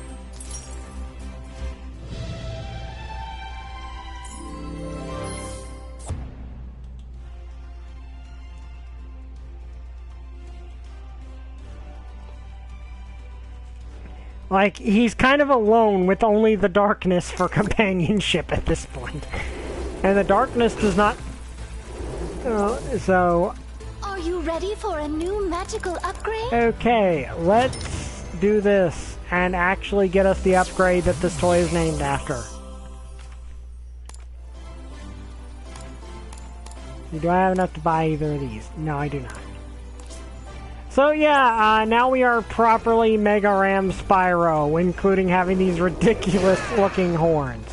Like, he's kind of alone with only the darkness for companionship at this point. And the darkness does not... so... Are you ready for a new magical upgrade? Okay, let's do this and actually get us the upgrade that this toy is named after. Do I have enough to buy either of these? No, I do not. So yeah, now we are properly Mega Ram Spyro, including having these ridiculous looking horns.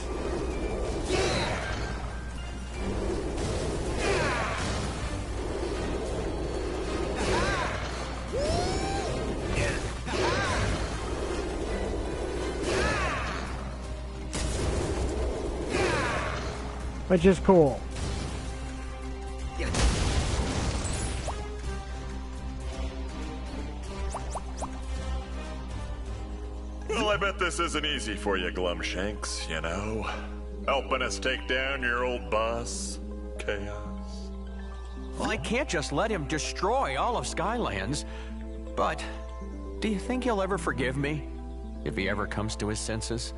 Which is cool. Well, I bet this isn't easy for you, Glumshanks, you know? Helping us take down your old boss, Chaos. Well, I can't just let him destroy all of Skylands. But do you think he'll ever forgive me? If he ever comes to his senses?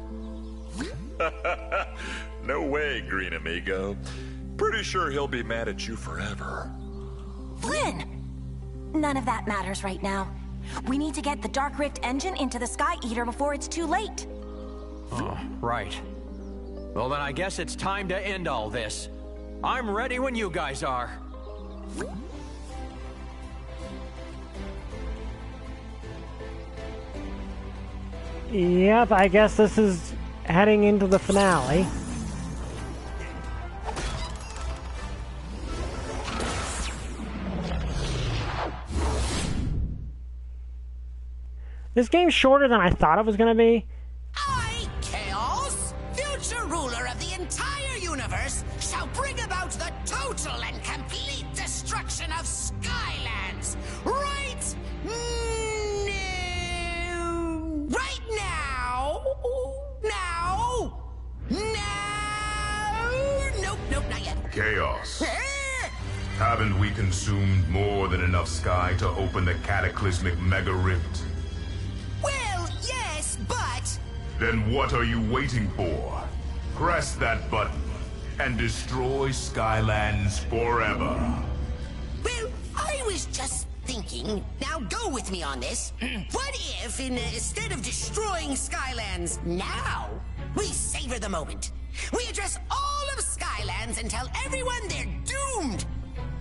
No way, Green Amigo. Pretty sure he'll be mad at you forever. Flynn! None of that matters right now. We need to get the Dark Rift engine into the Sky Eater before it's too late. Oh, right. Well, then I guess it's time to end all this. I'm ready when you guys are. Yep, I guess this is heading into the finale. This game's shorter than I thought it was going to be. I, Chaos, future ruler of the entire universe, shall bring about the total and complete destruction of Skylands. Right now. Nope, not yet. Chaos. Haven't we consumed more than enough sky to open the cataclysmic mega rift? Well, yes, but... Then what are you waiting for? Press that button and destroy Skylands forever. Well, I was just thinking, now go with me on this. What if, instead of destroying Skylands now, we savor the moment? We address all of Skylands and tell everyone they're doomed.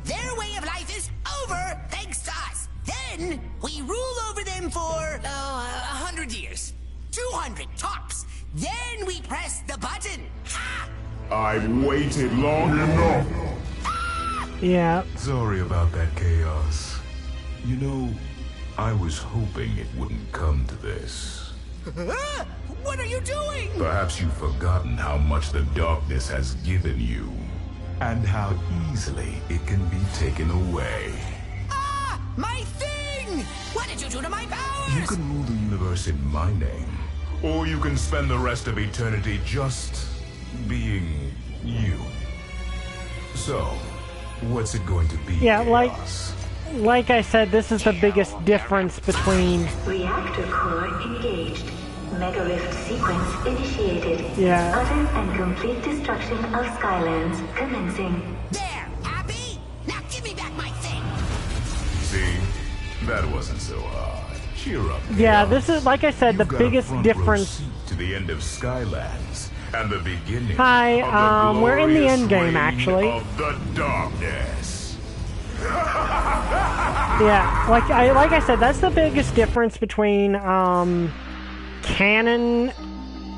Their way of life is over thanks to us. Then we rule over them for 100 years, 200 tops. Then we press the button. Ha! I've waited long enough. Yeah. Sorry about that, Chaos. You know, I was hoping it wouldn't come to this. What are you doing? Perhaps you've forgotten how much the darkness has given you, and how easily it can be taken away. Ah! My thing! What did you do to my powers? You can rule the universe in my name, or you can spend the rest of eternity just being you. So, what's it going to be? Yeah, Chaos? like I said, this is the biggest difference between... Reactor core engaged. Mega rift sequence initiated. Yeah. Utter and complete destruction of Skylands commencing. There, happy? Now give me back my thing. See? That wasn't so hard. Cheer up. Yeah, Chaos. this is, like I said, the You've got biggest a front row difference... seat to the end of Skylands and the beginning Hi, of the we're in the glorious end game, reign actually. Of the darkness. Yeah, like I said, that's the biggest difference between canon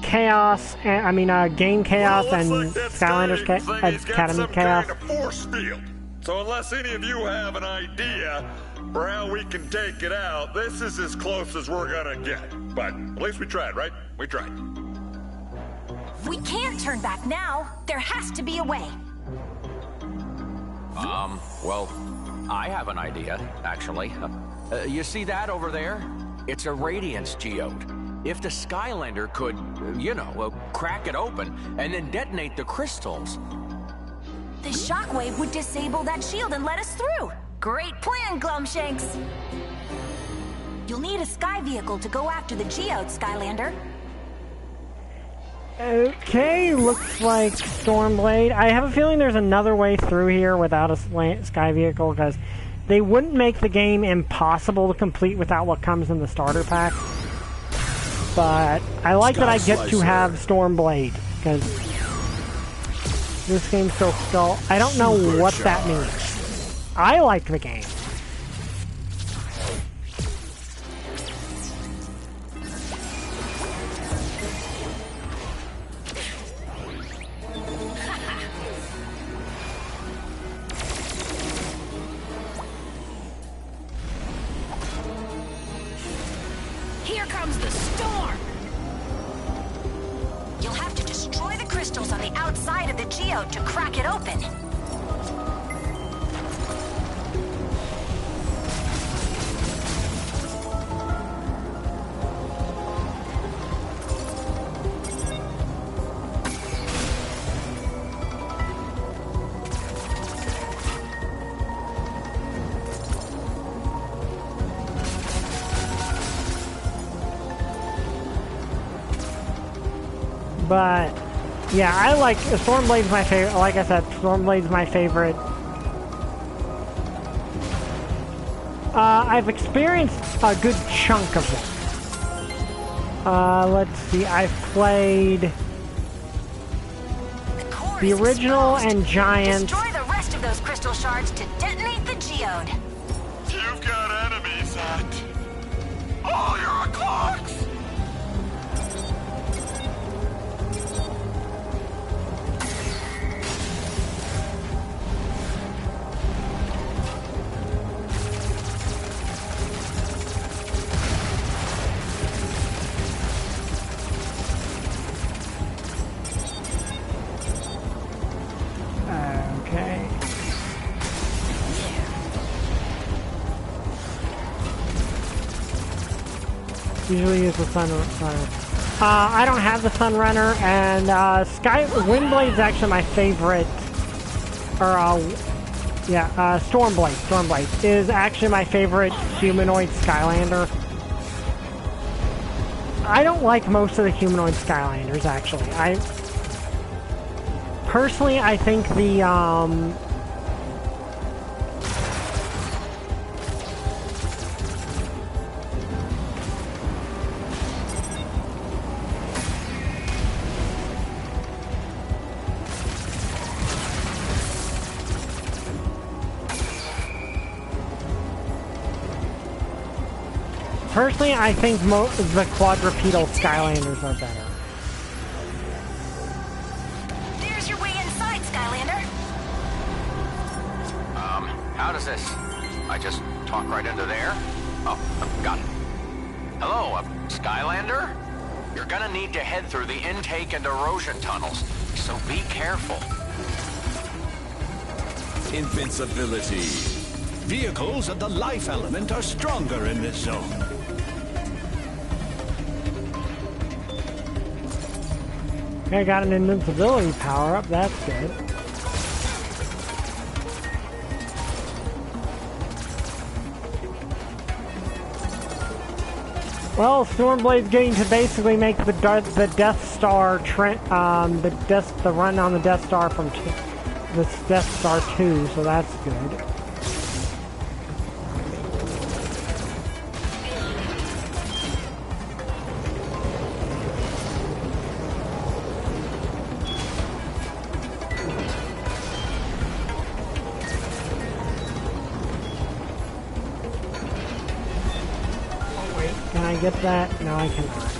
chaos, game chaos, and Skylanders Academy chaos. Force field. So unless any of you have an idea for how we can take it out, this is as close as we're gonna get. But at least we tried, right? We tried. We can't turn back now. There has to be a way. Well, I have an idea, actually. You see that over there? It's a radiance geode. If the Skylander could, crack it open and then detonate the crystals. The shockwave would disable that shield and let us through. Great plan, Glumshanks. You'll need a sky vehicle to go after the geode, Skylander. Okay, looks like Stormblade. I have a feeling there's another way through here without a sky vehicle, because they wouldn't make the game impossible to complete without what comes in the starter pack. But I like that I get to have Stormblade, because this game's so dull. I don't know what that means. I like the game. Here comes the storm! You'll have to destroy the crystals on the outside of the geode to crack it open. But yeah, I like Stormblade's my favorite. Like I said, Stormblade's my favorite. I've experienced a good chunk of them. Let's see, I've played the original and Giant. Destroy the rest of those crystal shards to detonate the geode. You've got enemies, Hunt. All your clocks! Usually use the Sunrunner. I don't have the Sunrunner, and Windblade's actually my favorite. Stormblade. Stormblade is actually my favorite humanoid Skylander. I don't like most of the humanoid Skylanders, actually. Personally, I think the Personally, I think the quadrupedal Skylanders are better. There's your way inside, Skylander. How does this? I just talk right into there? Oh, got it. Hello, Skylander? You're gonna need to head through the intake and erosion tunnels, so be careful. Invincibility. Vehicles and the life element are stronger in this zone. I got an invincibility power-up, that's good. Well, Stormblade's getting to basically make the Death Star the run on the Death Star from this Death Star 2, so that's good. Can I get that? No, I cannot.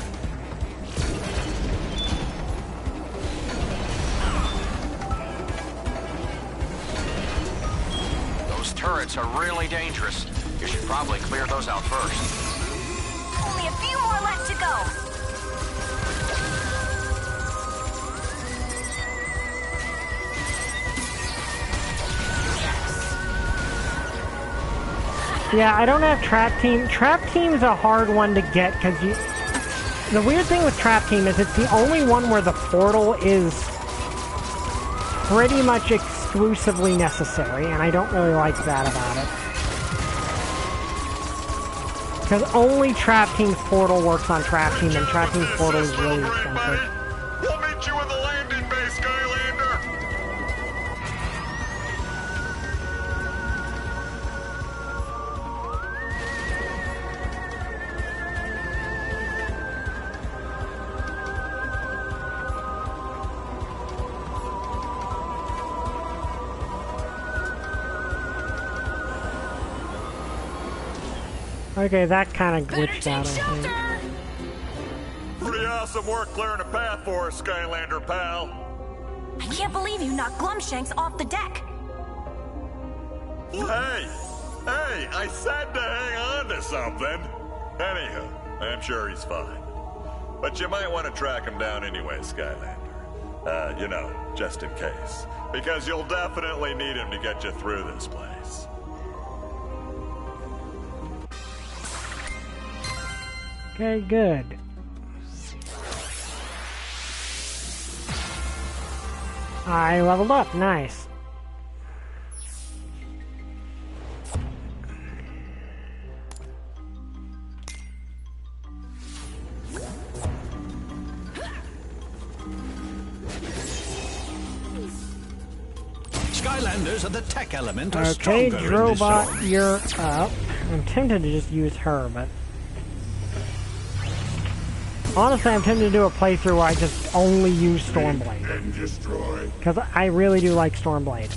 Those turrets are really dangerous. You should probably clear those out first. Only a few more left to go. Yeah, I don't have Trap Team. Trap Team's a hard one to get because the weird thing with Trap Team is it's the only one where the portal is pretty much exclusively necessary, and I don't really like that about it. Because only Trap Team's portal works on Trap Team, and Trap Team's portal is really expensive. We'll meet you in the landing bay, Skylander! Okay, that kind of glitched out, I think. Pretty awesome work clearing a path for us, Skylander pal. I can't believe you knocked Glumshanks off the deck. Hey, I said to hang on to something. Anywho, I'm sure he's fine. But you might want to track him down anyway, Skylander. You know, just in case. Because you'll definitely need him to get you through this place. Okay, good. I leveled up, nice. commanders of the tech element are Okay, stronger in this Drobot, zone. you're up. I'm tempted to just use her, but... Honestly, I'm tempted to do a playthrough where I just only use Stormblade. Because I really do like Stormblade.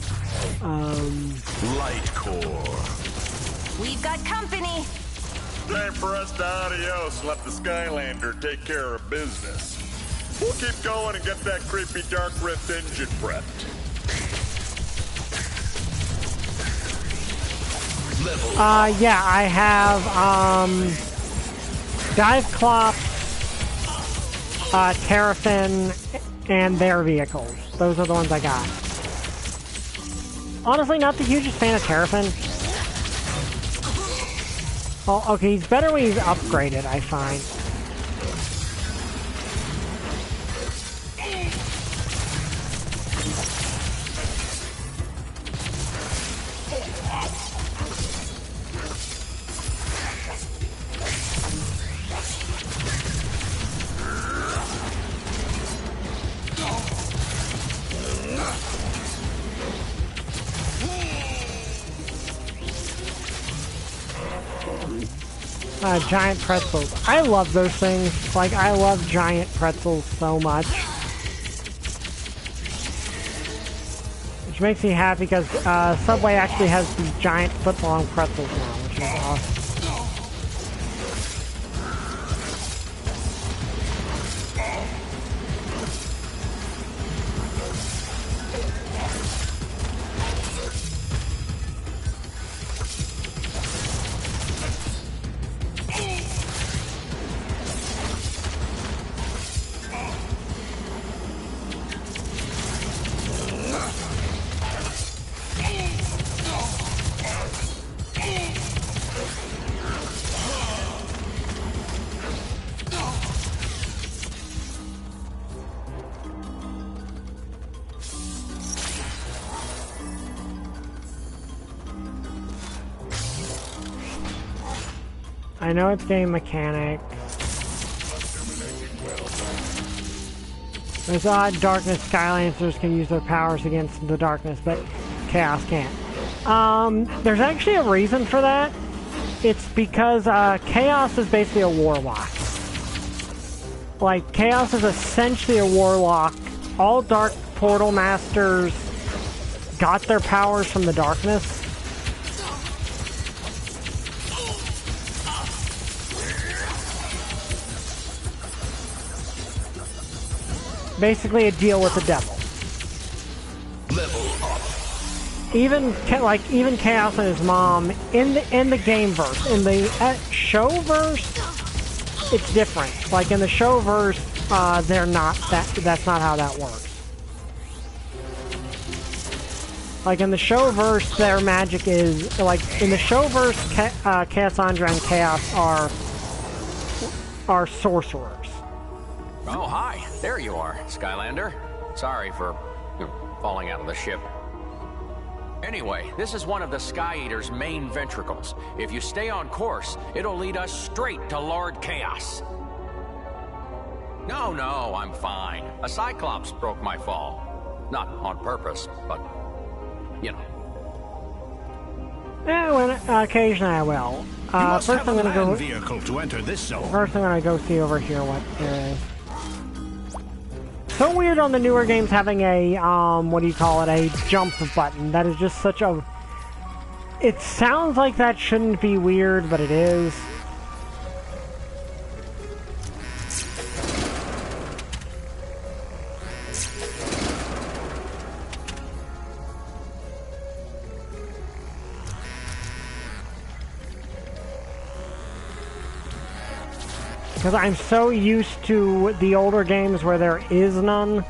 Light Core. We've got company. Time for us to adios and let the Skylander take care of business. We'll keep going and get that creepy Dark Rift engine prepped. Yeah, I have, Diveclops, Terrafin, and their vehicles. Those are the ones I got. Honestly, not the hugest fan of Terrafin. Oh, okay, he's better when he's upgraded, I find. Giant pretzels. I love those things. Like, I love giant pretzels so much. Which makes me happy because Subway actually has these giant foot-long pretzels now, which is awesome. I know it's game mechanic. There's odd darkness Skylancers can use their powers against the darkness, but Chaos can't. There's actually a reason for that. It's because Chaos is basically a warlock. Like, Chaos is essentially a warlock. All Dark Portal Masters got their powers from the darkness. Basically a deal with the devil. Level up. Even Chaos and his mom in the game verse, in the show verse, it's different. Like in the show verse, they're not that's not how that works. Like in the show verse, their magic is like in the show verse, Cassandra and Chaos are sorcerers. Oh, hi. There you are, Skylander. Sorry for falling out of the ship. Anyway, this is one of the Sky Eater's main ventricles. If you stay on course, it'll lead us straight to Lord Chaos. No, I'm fine. A Cyclops broke my fall. Not on purpose, but, you know. Yeah, well, occasionally I will. First I'm gonna go. Vehicle to enter this zone. First, I'm gonna go see over here what there is. So weird on the newer games having a, what do you call it, a jump button. That is just such a... It sounds like that shouldn't be weird, but it is. Because I'm so used to the older games where there is none.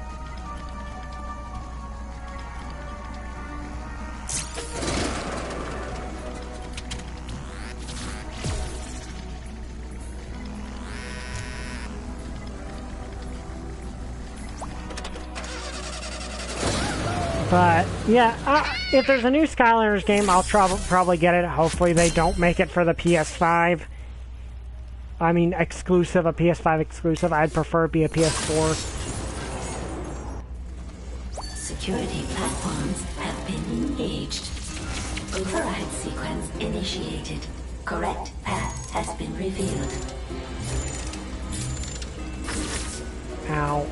But, yeah, if there's a new Skylanders game, I'll probably get it. Hopefully they don't make it for the PS5. I mean, exclusive, a PS5 exclusive. I'd prefer it be a PS4. Security platforms have been engaged. Override sequence initiated. Correct path has been revealed. Ow.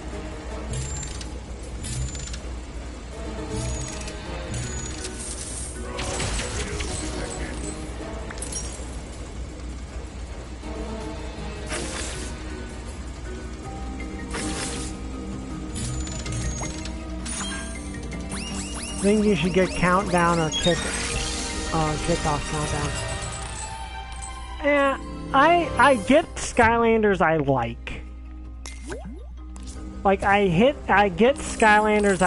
I think you should get countdown or kickoff countdown. I get Skylanders I like. Like I get Skylanders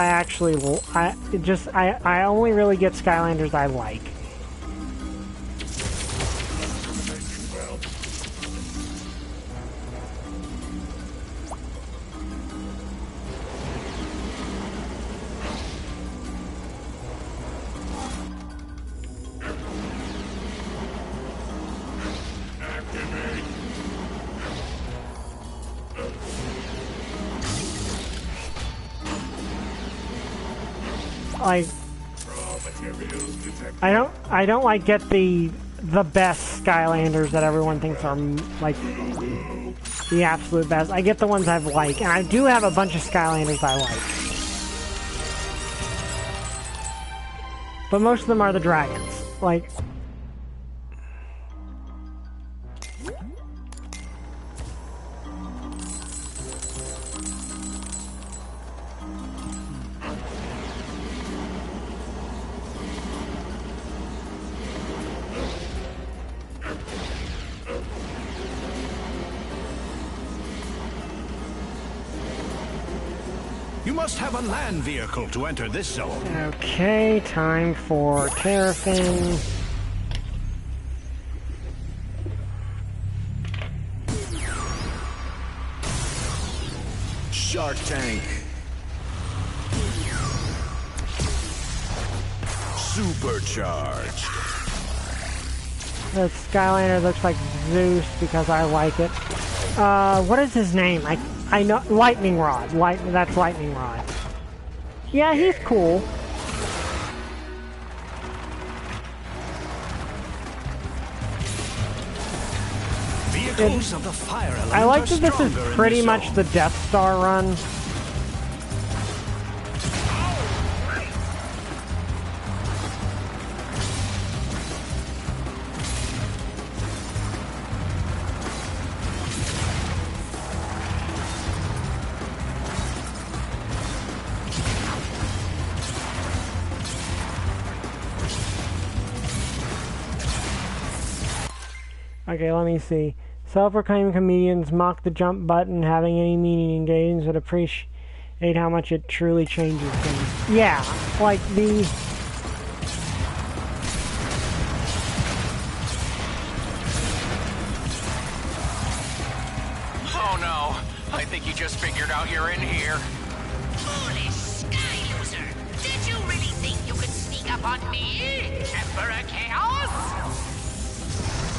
I only really get Skylanders I like. Like, I don't like get the best Skylanders that everyone thinks are like the absolute best. I get the ones I've liked, and I do have a bunch of Skylanders I like, but most of them are the dragons. Like. You must have a land vehicle to enter this zone. Okay, time for Terrafin. Shark Tank. Supercharged. The Skylander looks like Zeus because I like it. What is his name? I know, Lightning Rod. That's Lightning Rod. Yeah, he's cool. Vehicles of the fire element I like that this is are pretty in this much zone. the Death Star run. Okay, let me see. Self-proclaimed comedians mock the jump button having any meaning in games, but appreciate how much it truly changes things. Yeah, like the... Oh no, I think you just figured out you're in here. Foolish sky loser! Did you really think you could sneak up on me, Emperor Chaos?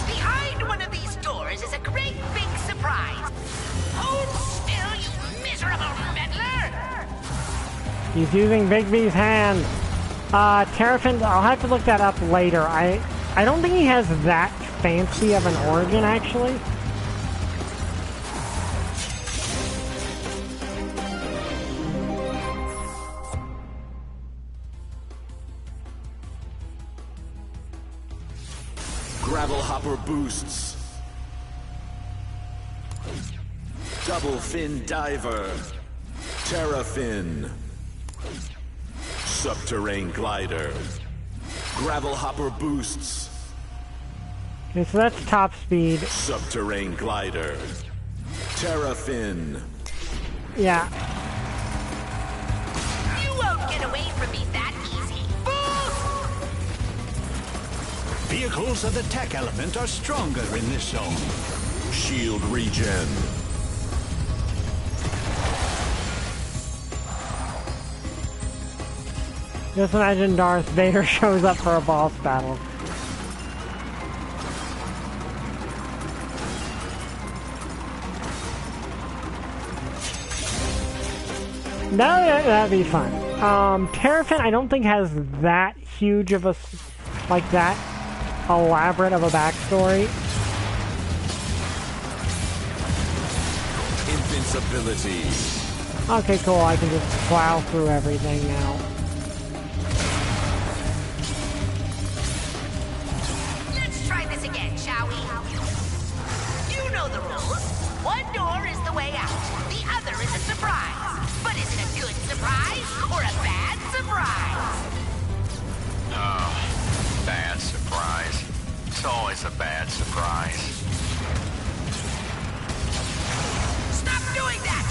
Behind one of these doors is a great big surprise. Hold still, you miserable meddler! He's using Big B's hand. Terrafin, I'll have to look that up later. I don't think he has that fancy of an origin, actually. Gravel Hopper boosts. Double Fin Diver. Terrafin. Subterrane Glider. Gravel Hopper boosts. Okay, so that's top speed. Subterrane Glider. Terrafin. Yeah. You won't get away from me that easy. Vehicles of the tech element are stronger in this zone. Shield regen. Just imagine Darth Vader shows up for a boss battle. That'd be fun. Terrafin I don't think has that huge of a, like that elaborate of a backstory. Invincibility. Okay, cool. I can just plow through everything now. Let's try this again, shall we? You know the rules. One door is the way out. The other is a surprise. But is it a good surprise or a bad surprise? Oh, bad surprise. It's always a bad surprise. Stop doing that!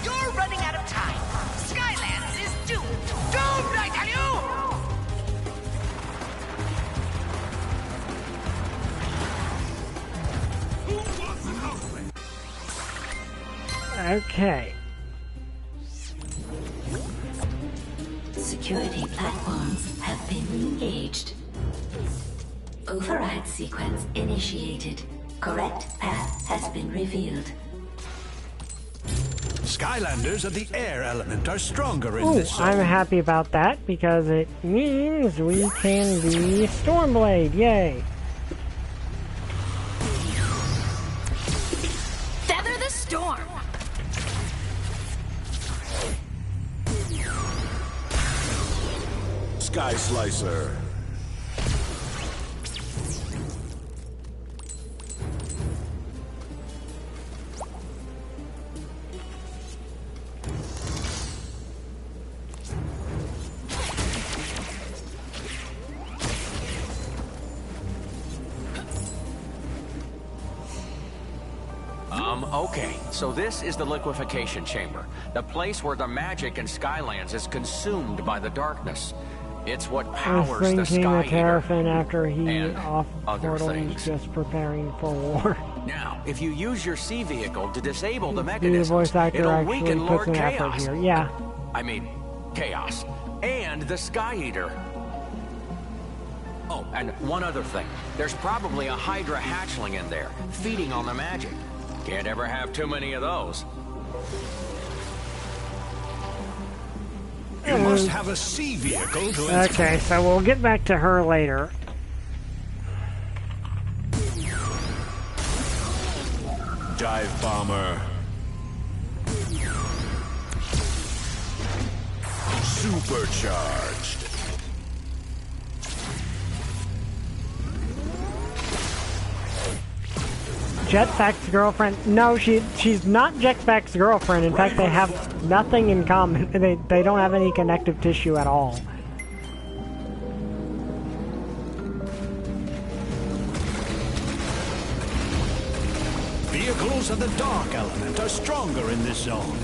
You're running out of time. Skylanders is doomed. Doomed, I tell you! Okay. Security platforms have been engaged. Override sequence initiated. Correct path has been revealed. Skylanders of the air element are stronger in Ooh, this zone. I'm happy about that because it means we can be Stormblade. Yay! Feather the storm. Sky Slicer. Okay, so this is the liquefaction chamber, the place where the magic in Skylands is consumed by the darkness. It's what powers the Thinking Sky of Terrafin after he and off other portal things. is just preparing for war. Now, if you use your sea vehicle to disable the The mechanisms, voice actor it'll actually weaken puts Lord an effort Chaos. here. Yeah. I mean, Chaos. And the Sky Eater. Oh, and one other thing. There's probably a Hydra hatchling in there, feeding on the magic. Can't ever have too many of those. You must have a sea vehicle to... Okay, so we'll get back to her later. Dive Bomber. Supercharged. Jetpack's girlfriend? No, she's not Jetpack's girlfriend. In fact, they have nothing in common. They don't have any connective tissue at all. Vehicles of the dark element are stronger in this zone.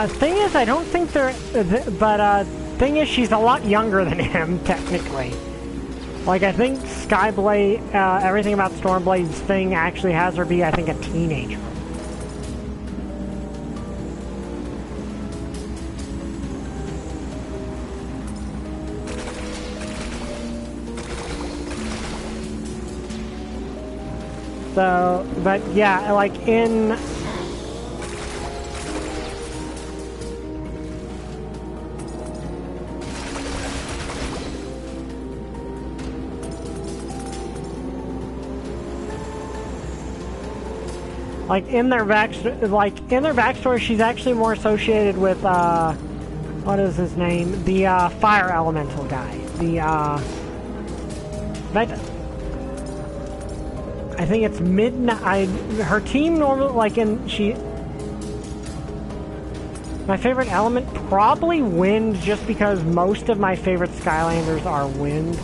Thing is, I don't think they're... But, thing is, she's a lot younger than him, technically. Like, I think Skyblade, everything about Stormblade's thing actually has her be, I think, a teenager. So, but yeah, like in... Like in their backstory, she's actually more associated with what is his name? The fire elemental guy. I think it's Midnight. Her team normally my favorite element probably wind, just because most of my favorite Skylanders are wind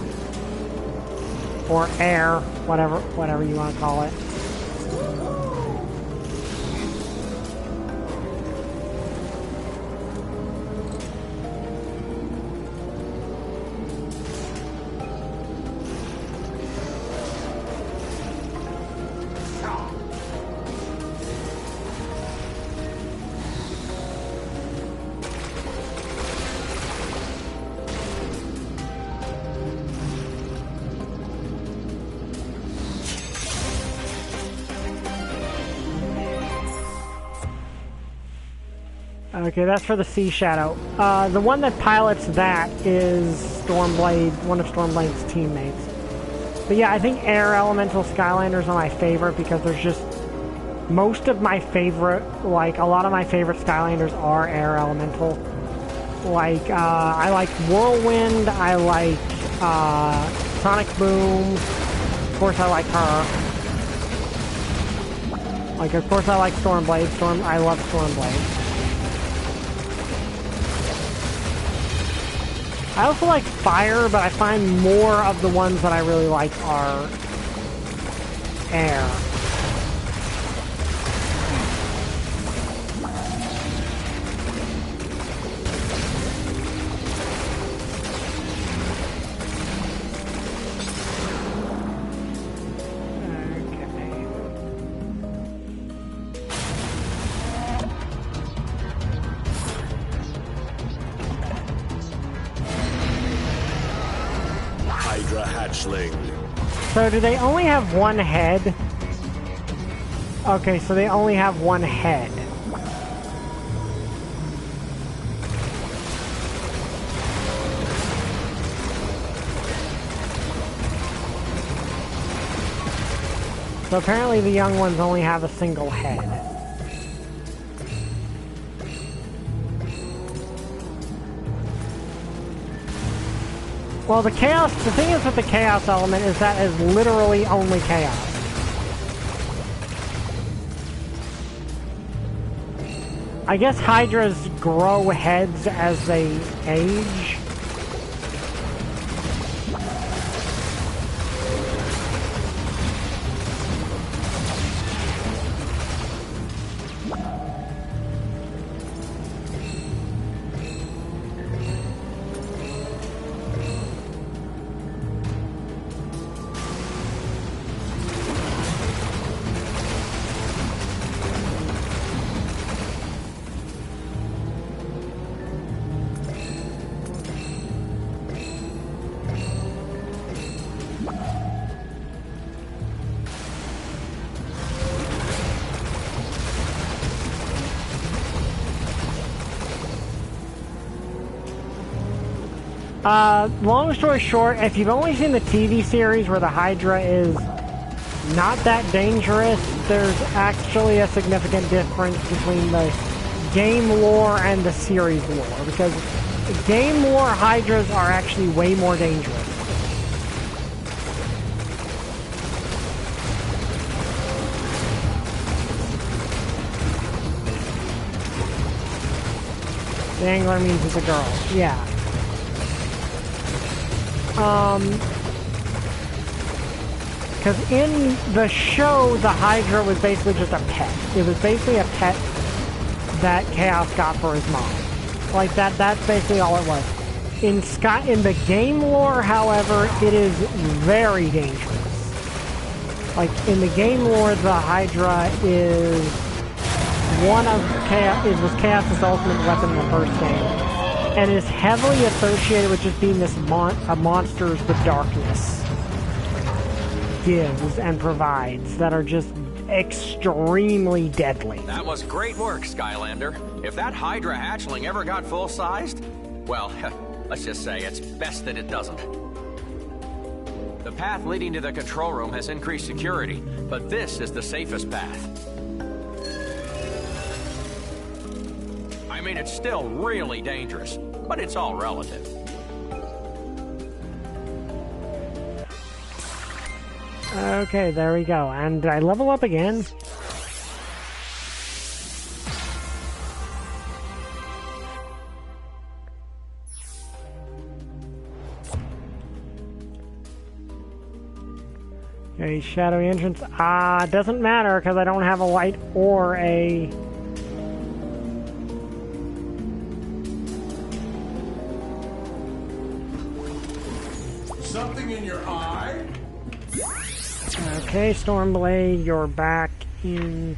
or air, whatever you want to call it. Okay, that's for the Sea Shadow. The one that pilots that is Stormblade, one of Stormblade's teammates. But yeah, I think Air Elemental Skylanders are my favorite because there's just... Most of my favorite, like, a lot of my favorite Skylanders are Air Elemental. Like, I like Whirlwind, I like, Sonic Boom. Of course I like her. Like, of course I like Stormblade. I love Stormblade. I also like Fire, but I find more of the ones that I really like are Air. So do they only have one head? Okay, so they only have one head. So apparently the young ones only have a single head. Well, the thing is with the chaos element is that is literally only chaos. I guess Hydras grow heads as they age. Long story short, if you've only seen the TV series where the Hydra is not that dangerous, there's actually a significant difference between the game lore and the series lore, because game lore Hydras are actually way more dangerous. The angler means it's a girl, yeah. Because in the show, the Hydra was basically just a pet. It was basically a pet that Chaos got for his mom. Like, that's basically all it was. In the game lore, however, it is very dangerous. Like, in the game lore, the Hydra is one of Chaos, it was Chaos' ultimate weapon in the first game. And is heavily associated with just being this monsters the darkness gives and provides that are just extremely deadly. That was great work, Skylander. If that Hydra hatchling ever got full-sized, well, let's just say it's best that it doesn't. The path leading to the control room has increased security, but this is the safest path. I mean, it's still really dangerous, but it's all relative. Okay, there we go. And did I level up again? Okay, shadowy entrance. Doesn't matter because I don't have a light or a... Something in your eye? Okay, Stormblade, you're back in...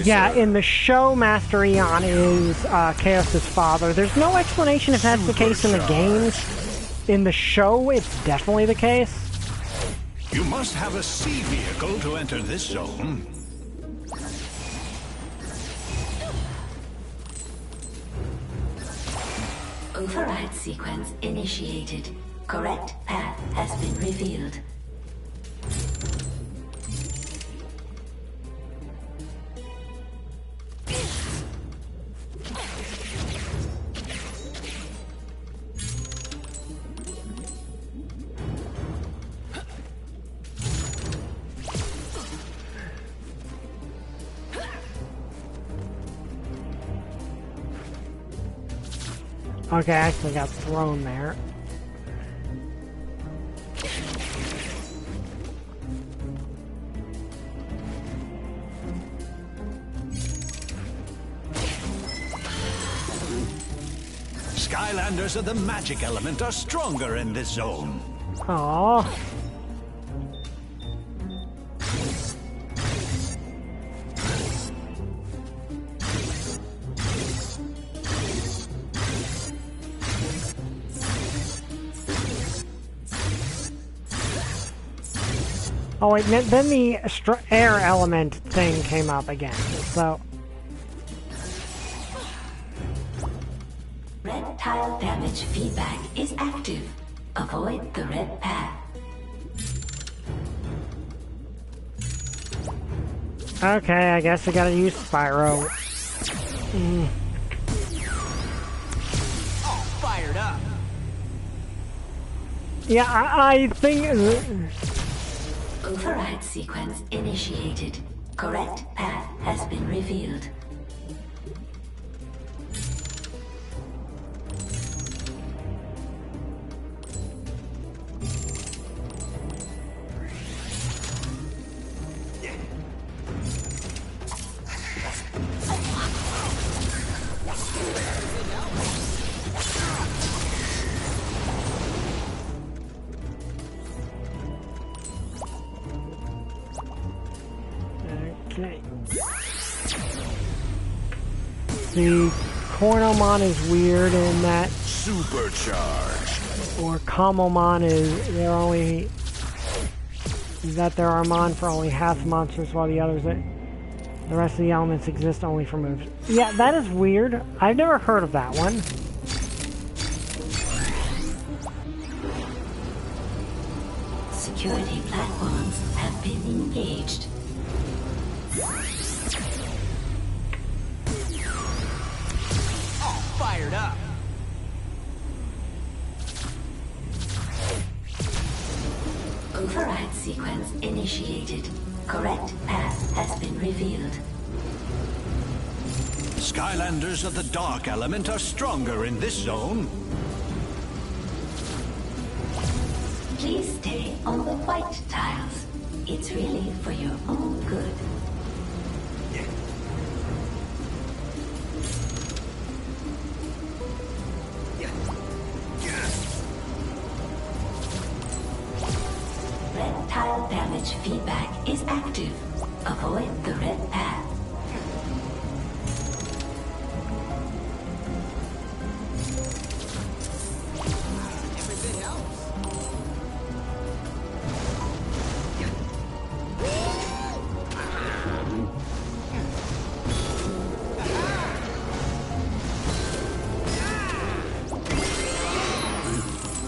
yeah, in the show, Master Eon is Chaos' father. There's no explanation if that's the case in the games. In the show, it's definitely the case. You must have a sea vehicle to enter this zone. Override sequence initiated. Correct path has been revealed. Okay, I actually got thrown there. Skylanders of the magic element are stronger in this zone. Aww. Oh wait, then the air element thing came up again, so... Red tile damage feedback is active. Avoid the red path. Okay, I guess I gotta use Spyro. All fired up. Yeah, I think... Override sequence initiated. Correct path has been revealed. Okay. The Cornomon is weird in that Supercharged. or Kamomon is there are mon for only half monsters while the rest of the elements exist only for moves. Yeah, that is weird. I've never heard of that one. Security platforms have been engaged. All fired up. Override sequence initiated. Correct path has been revealed. Skylanders of the dark element are stronger in this zone. Please stay on the white tiles. It's really for your own good. Red tile damage feedback is active. Avoid the red path.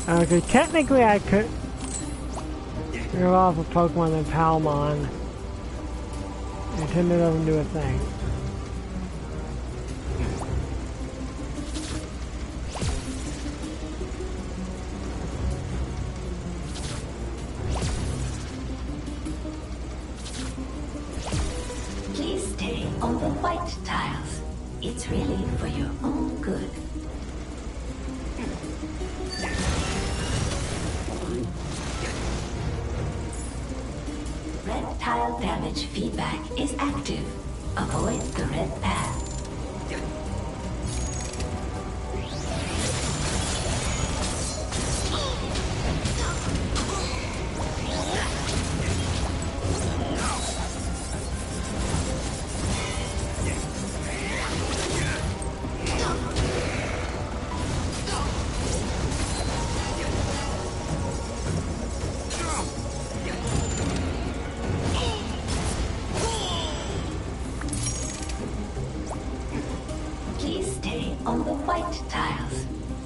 Okay, technically I could go off a Pokemon than Palmon. Nintendo doesn't do a thing. Please stay on the white tiles. It's really for your own good. Red tile damage feedback is active. Avoid the red path.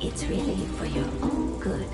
It's really for your own good.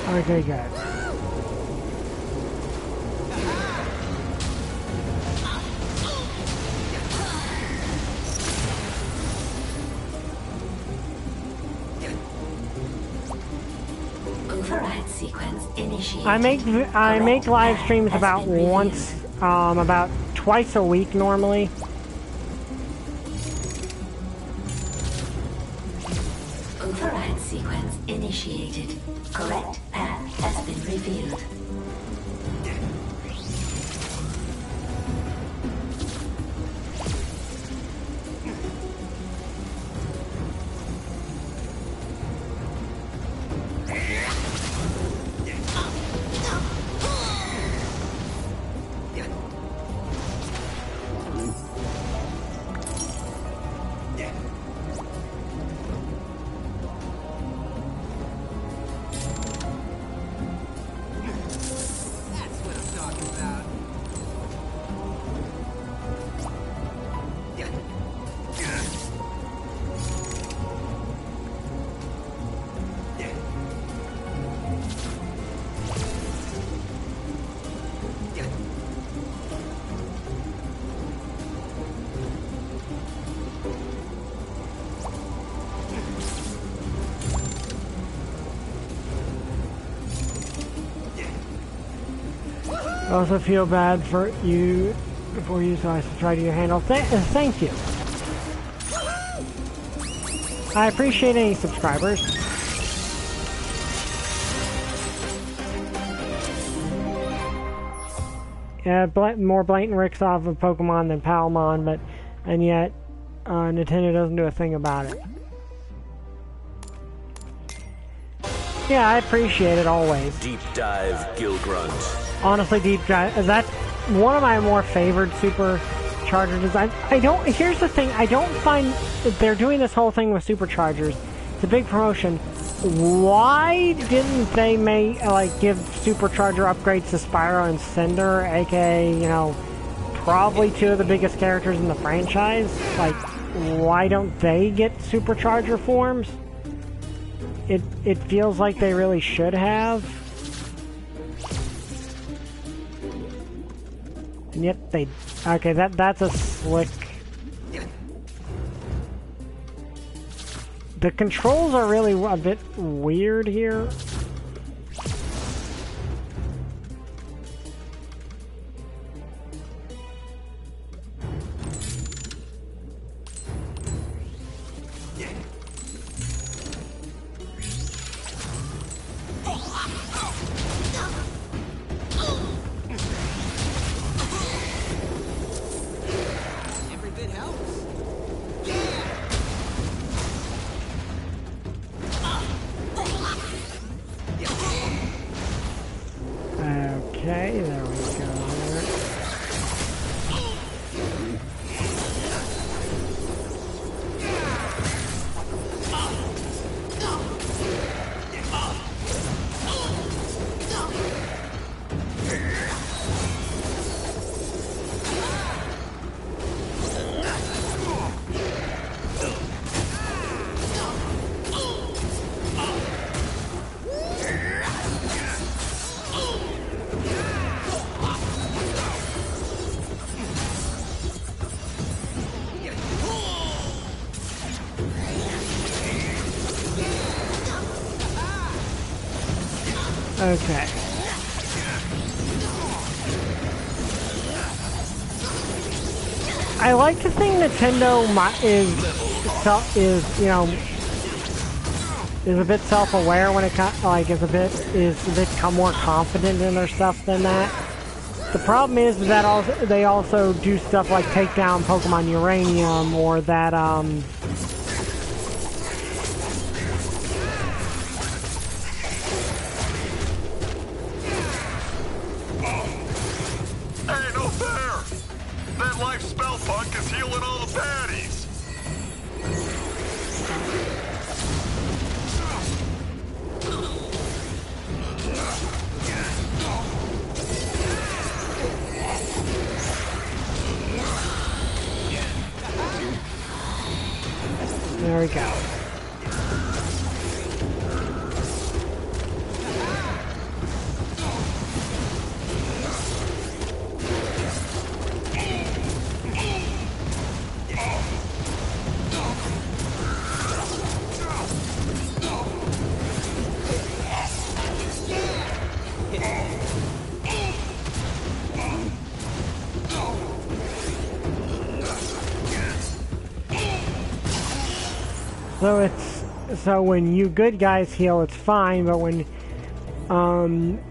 Okay, good. Override sequence initiated. I make live streams about about twice a week normally. Override sequence initiated. Correct path has been revealed. I also feel bad for you before you, so I subscribe to your handle. Thank you. I appreciate any subscribers. Yeah, more blatant rips off of Pokemon than Palmon, and yet Nintendo doesn't do a thing about it. Yeah, I appreciate it always. Deep dive, Gilgrunt. Honestly, Deep Dive, that's one of my more favored Supercharger designs. Here's the thing, I don't find they're doing this whole thing with Superchargers. It's a big promotion. Why didn't they give Supercharger upgrades to Spyro and Cinder, aka, probably two of the biggest characters in the franchise? Like, why don't they get Supercharger forms? It feels like they really should have. And yet they... Okay, that's a slick... The controls are really a bit weird here. Okay, there we go. Okay. I like to think Nintendo is a bit self-aware when it is a bit more confident in their stuff than that. The problem is that they also do stuff like take down Pokemon Uranium, or that Hey, no fair! That life spell punk is healing all the baddies! there we go. So when you good guys heal, it's fine, but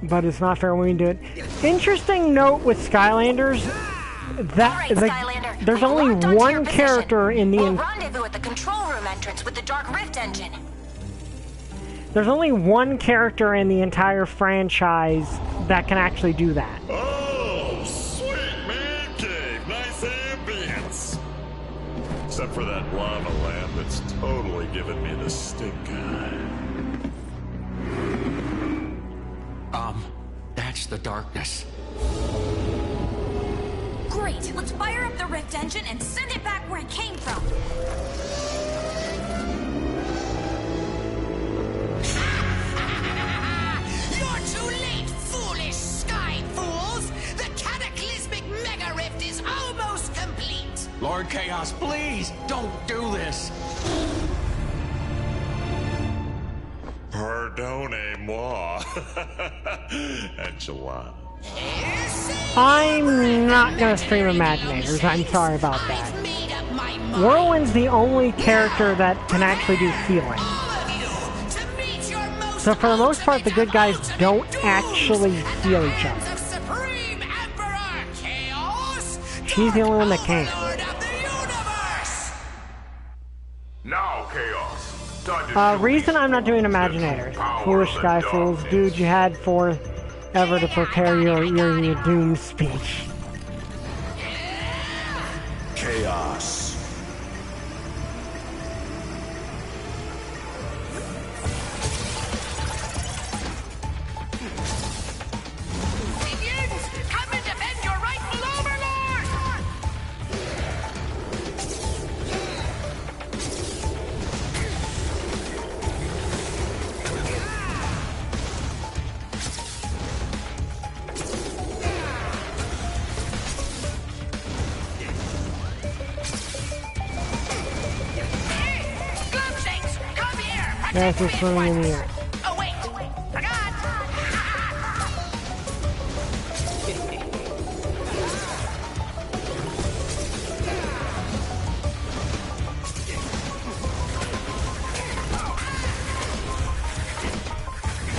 but it's not fair when we do it. Interesting note with Skylanders that there's only one character in the rendezvous at the control room entrance with the Dark Rift engine. There's only one character in the entire franchise that can actually do that. Oh, sweet man cave, nice ambience. Except for that lava lamp that's totally giving me the stink eye. That's the darkness. Great, let's fire up the Rift engine and send it back where it came from. You're too late, foolish sky fools! The cataclysmic mega rift is almost complete! Lord Chaos, please, don't do this! Pardonnez-moi. Enchilada. I'm not gonna stream Imaginators, I'm sorry about that. Whirlwind's the only character that can actually do healing. So for the most part, the good guys don't actually heal each other. She's the only one that can. Now, Chaos. Reason I'm not doing Imaginators. Foolish Sky Fools, dude, you had forever to prepare your doom speech. Chaos. Come and defend your rightful overlord! That's just swimming in the air. Oh wait, forgot!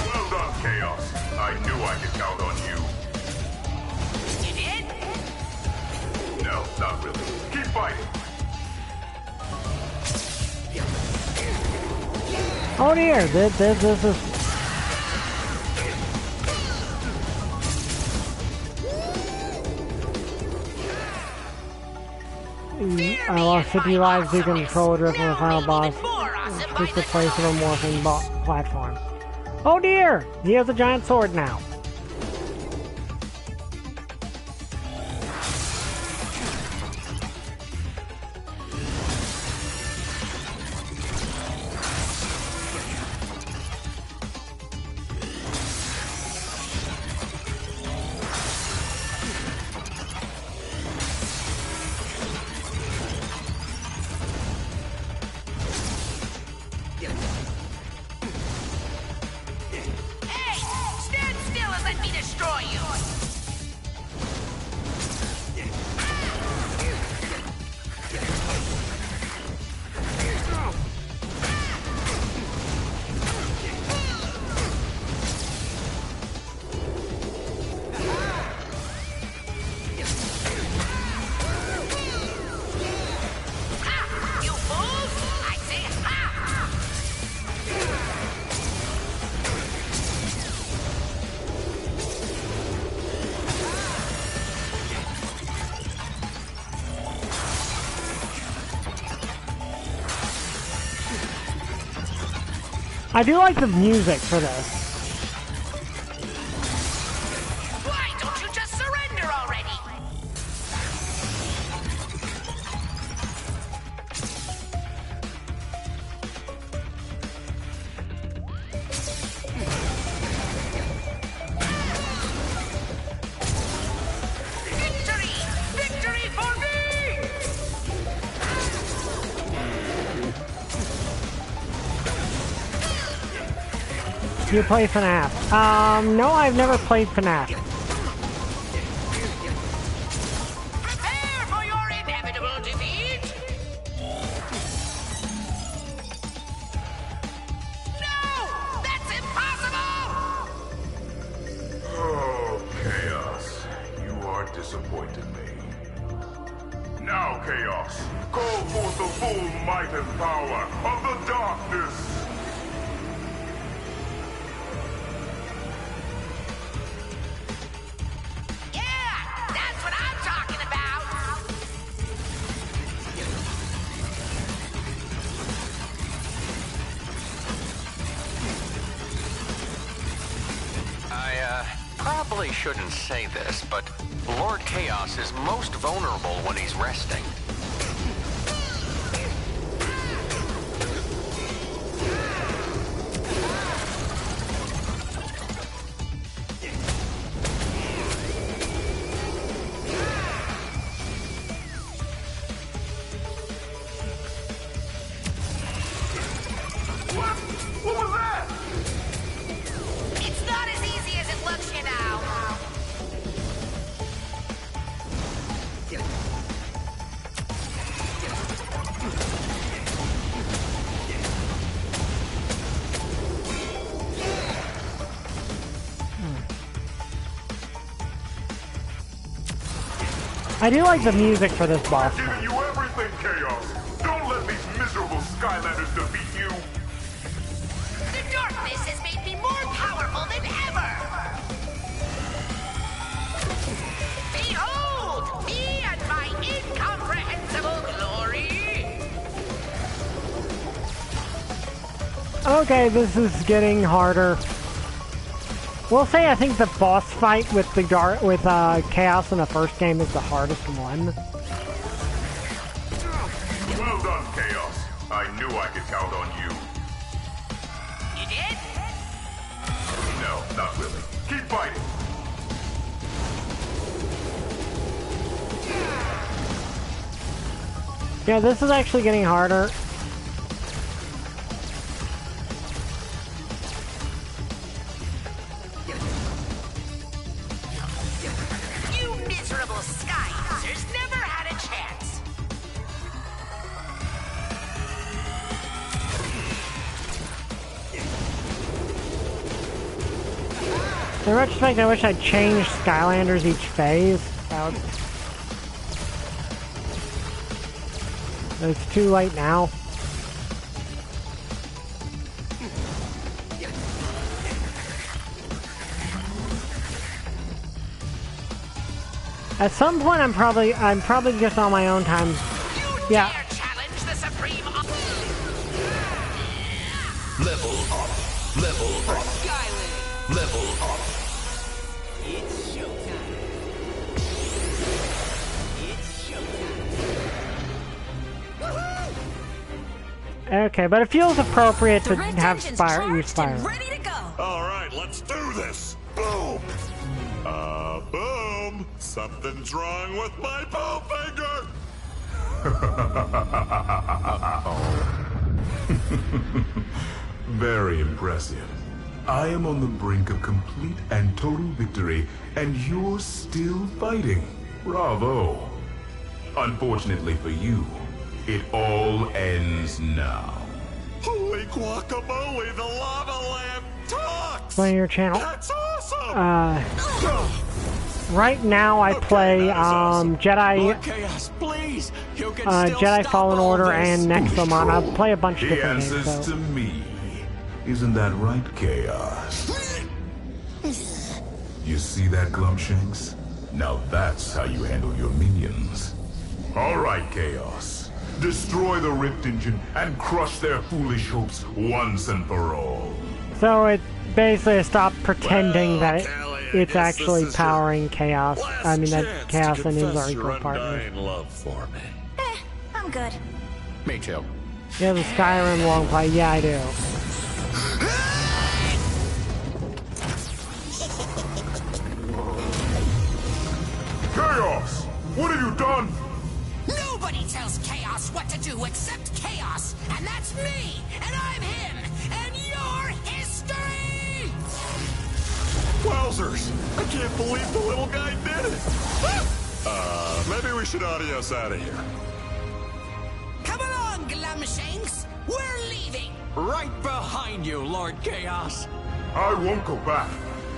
Well done, Chaos. I knew I could count on you. You did? No, not really. Keep fighting. Oh dear, this is... I lost 50 lives due to control drift from the final boss. Take the place of a morphing platform. Oh dear! He has a giant sword now. I do like the music for this. Why don't you just surrender already? Victory! Victory for me! Do you play FNAF? No, I've never played FNAF. Prepare for your inevitable defeat! No! That's impossible! Oh, Chaos. You are disappointing me. Now, Chaos, call forth the full might and power of the darkness! That's what I'm talking about! I probably shouldn't say this, but Lord Chaos is most vulnerable when he's resting. What was that? It's not as easy as it looks, you know. I do like the music for this boss Giving fight. you everything, Chaos! Don't let these miserable Skylanders defeat you! The darkness has made me more powerful than ever! Behold! Me and my incomprehensible glory! Okay, this is getting harder. We'll say I think the boss fight with the Chaos in the first game is the hardest one. Well done, Chaos. I knew I could count on you. You did? No, not really. Keep fighting. Yeah, this is actually getting harder. You miserable sky users never had a chance! In retrospect, I wish I'd changed Skylanders each phase. It's too late now. At some point, I'm probably just on my own time. Yeah. Challenge the supreme... Level up. Level up. Level up. It's showtime. It's showtime. Okay, but it feels appropriate to have use fire. Ready to go. All right, let's do this. Boom. Boom. Something's wrong with my bow finger. Very impressive. I am on the brink of complete and total victory, and you're still fighting. Bravo. Unfortunately for you, it all ends now. Holy guacamole, the lava lamp talks! Play your channel. That's awesome! Right now I play Jedi Chaos, please. You can still Jedi stop Fallen all Order this. and Nexomon. I play a bunch of The different answer's games. to me. Isn't that right, Chaos? You see that, Glumshanks? Now that's how you handle your minions. All right, Chaos. Destroy the Rift Engine and crush their foolish hopes once and for all. So it basically stopped pretending that it's actually powering Chaos. I mean, that Chaos and Ins are equal partners. Love for me. I'm good. Me too. Yeah, the Skyrim long play. Yeah, I do. Chaos! What have you done? Nobody tells Chaos what to do except Chaos, and that's me, and I'm him, and you're history! Wowzers! I can't believe the little guy did it! Maybe we should adios out of here. Come along, Glumshanks! We're leaving! Right behind you, Lord Chaos! I won't go back.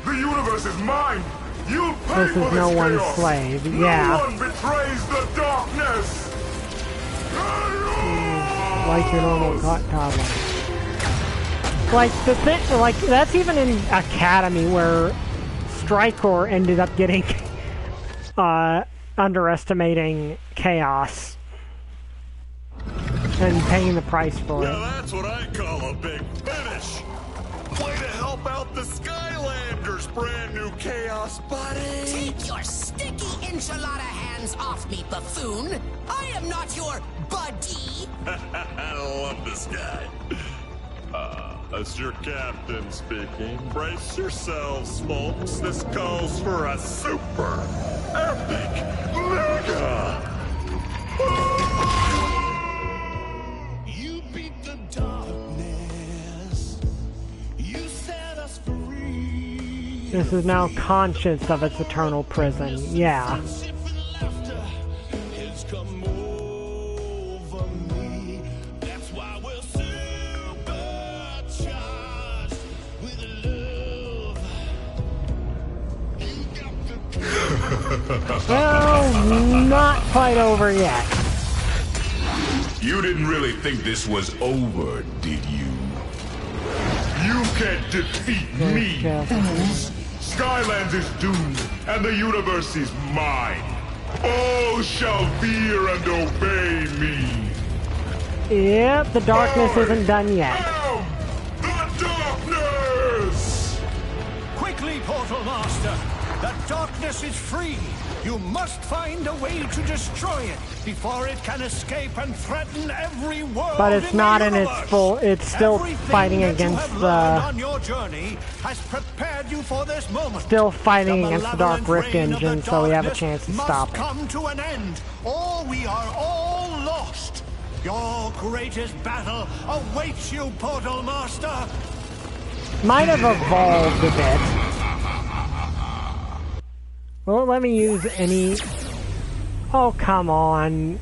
The universe is mine! You'll pay This for is no one's chaos. slave. No Yeah. one betrays the darkness! Like your normal toddler. Like, the thing, like, that's even in Academy where Strikor ended up getting, underestimating Chaos. And paying the price for it. Now that's what I call a big finish! Way to help out the Skylanders, brand new Chaos buddy! Take your sticky enchilada hands off me, buffoon! I am not your buddy! I love this guy. That's your captain speaking. Brace yourselves, folks. This calls for a super epic mega. You beat the darkness. You set us free. This is now conscious of its eternal prison. Yeah. It's come over me. That's why we're supercharged with love. You got the Well, not quite over yet. You didn't really think this was over, did you? You can't defeat me, fools! Skylands is doomed, and the universe is mine. All shall fear and obey me. Yep, the darkness isn't done yet. The darkness! Quickly, Portal Master! The darkness is free! You must find a way to destroy it before it can escape and threaten every world. But it's not in its full. It's still Everything fighting that against you have learned the. on your journey has prepared you for this moment. Still fighting against the Dark malevolent Rift reign of the engine, so we have a darkness chance to must stop it. come to an end, or we are all lost. Your greatest battle awaits you, Portal Master. Might have evolved a bit. Well, let me use any. Oh, come on.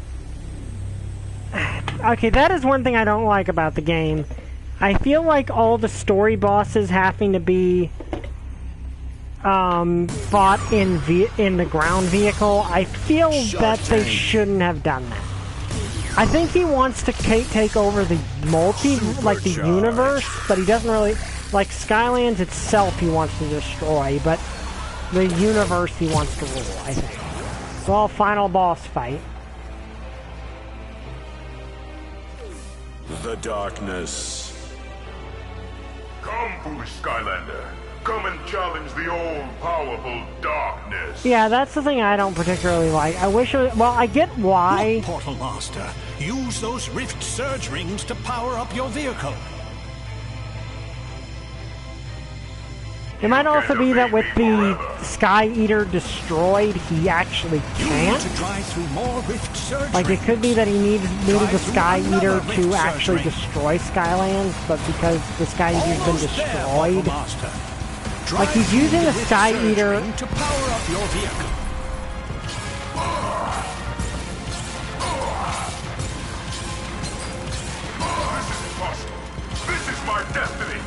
Okay, that is one thing I don't like about the game. I feel like all the story bosses having to be fought in the ground vehicle. I feel that they shouldn't have done that. I think he wants to take over the like the universe, but he doesn't really like Skylands itself. He wants to destroy, but the universe he wants to rule, I think. So, final boss fight. The darkness. Come, foolish Skylander. Come and challenge the all-powerful darkness. Yeah, that's the thing I don't particularly like. I wish it was, well, I get why. Look, Portal Master, use those Rift Surge Rings to power up your vehicle. It might also be that with the Sky Eater destroyed, he actually can't. To drive through more Rift Surge Like, it could be that he needed the Sky Eater to Rift actually Surge Ring. destroy Skylands, but because the Sky Eater's been destroyed, like, he's using the Sky Eater to power up your vehicle. This is impossible. This is my destiny.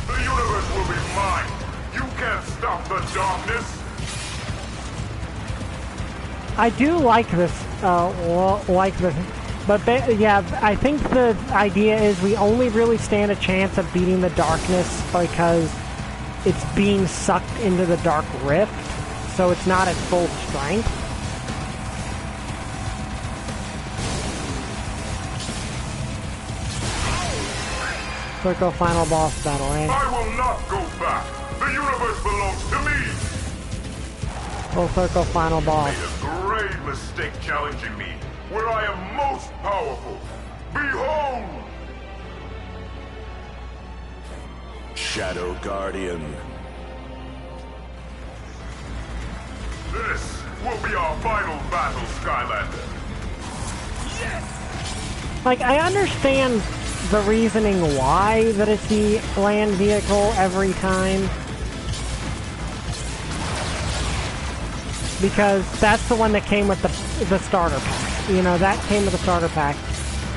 The universe will be mine. You can't stop the darkness. I do like this, but yeah, I think the idea is we only really stand a chance of beating the darkness because it's being sucked into the Dark Rift, so it's not at full strength. Circle final boss battle, eh? I will not go back. The universe belongs to me. Full circle final boss. Made a grave mistake challenging me, where I am most powerful. Behold! Shadow Guardian. This will be our final battle, Skylander. Like, I understand the reasoning why that it's the land vehicle every time. Because that's the one that came with the starter pack. You know, that came with the starter pack.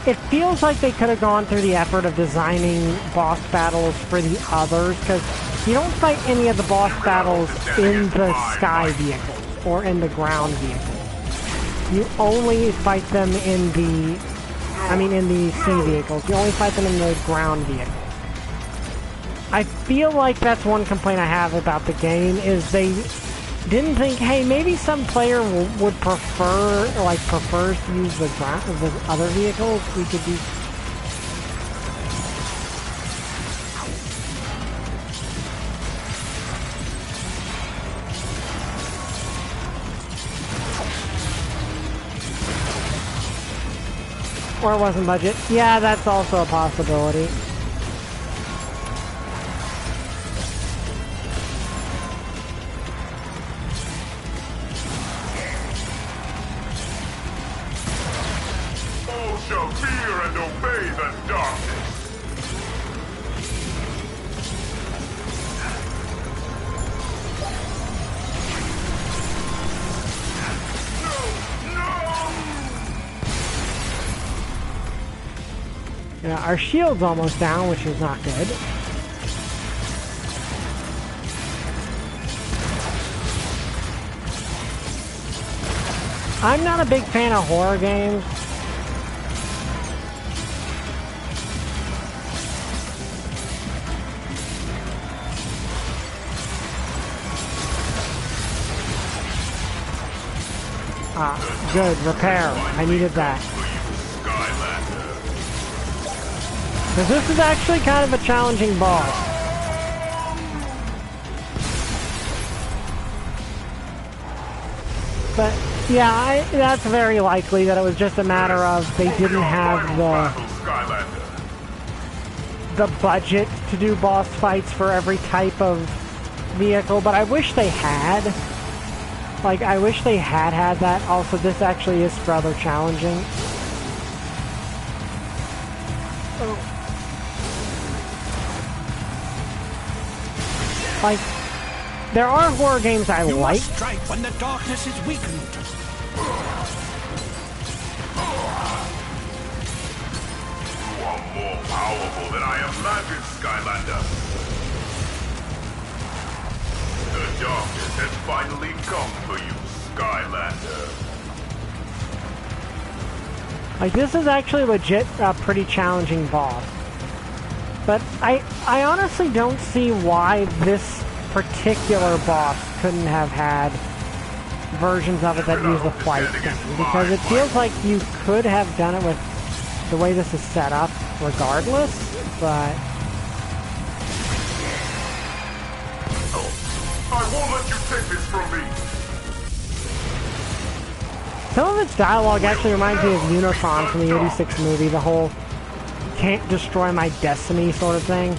It feels like they could have gone through the effort of designing boss battles for the others, because you don't fight any of the boss battles in the sky vehicles or in the ground vehicles. You only fight them in the sea vehicles. You only fight them in the ground vehicles. I feel like that's one complaint I have about the game, is they didn't think, hey, maybe some player would prefers to use the other vehicles. We could do. Or it wasn't budget. Yeah, that's also a possibility. All shall fear and obey the darkness. Yeah, our shield's almost down, which is not good. I'm not a big fan of horror games. Ah, good, repair. I needed that. Because this is actually kind of a challenging boss. But, yeah, that's very likely that it was just a matter of they didn't have the budget to do boss fights for every type of vehicle, but I wish they had. Like, I wish they had that. Also, this actually is rather challenging. Oh. Like, there are horror games I You like. must strike when the darkness is weakened. You are more powerful than I imagined, Skylander. The darkness has finally come for you, Skylander. Like, this is actually legit a pretty challenging boss. But I honestly don't see why this particular boss couldn't have had versions of it that use the flight thing. Because it feels like you could have done it with the way this is set up regardless, but... I won't let you take this from me. Some of its dialogue actually reminds me of Unicron from the '86 movie, the whole "can't destroy my destiny" sort of thing.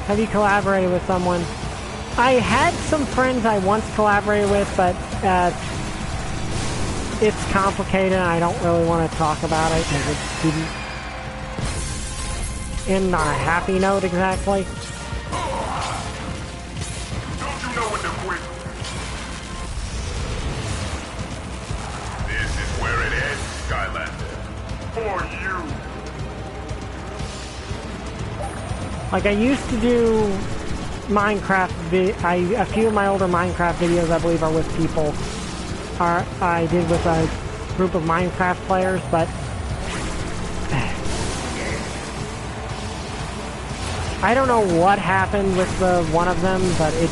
Have you collaborated with someone? I had some friends I once collaborated with, but it's complicated and I don't really want to talk about it because it didn't end on a happy note exactly. Don't you know when to quit? This is where it ends, Skylander. For you. Like, I used to do Minecraft, a few of my older Minecraft videos, I believe, are with people. I did with a group of Minecraft players, but I don't know what happened with the one of them, but it...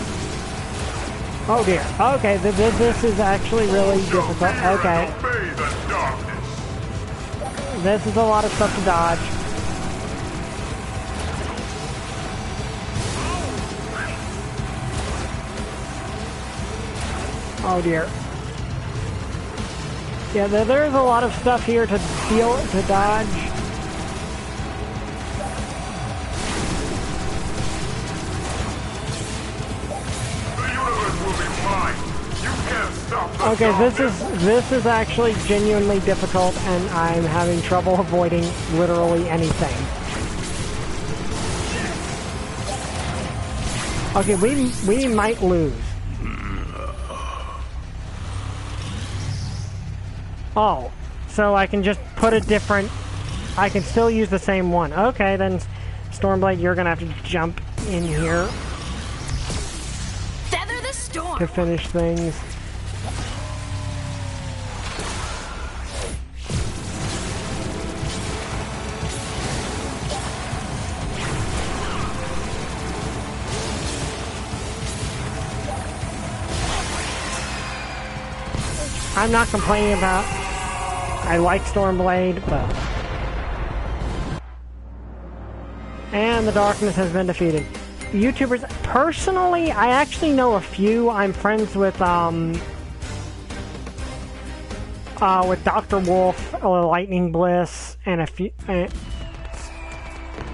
Oh dear. Okay, this is actually really difficult. Okay. This is a lot of stuff to dodge. Oh dear. Yeah, there's a lot of stuff here to dodge. Okay, this is actually genuinely difficult, and I'm having trouble avoiding literally anything. Okay, we might lose. Oh, so I can just put a different... I can still use the same one. Okay, then Stormblade, you're gonna have to jump in here Feather the storm to finish things. I'm not complaining about... I like Stormblade, but... And the darkness has been defeated. YouTubers... Personally, I actually know a few. I'm friends with Dr. Wolf, Lightning Bliss, and a few...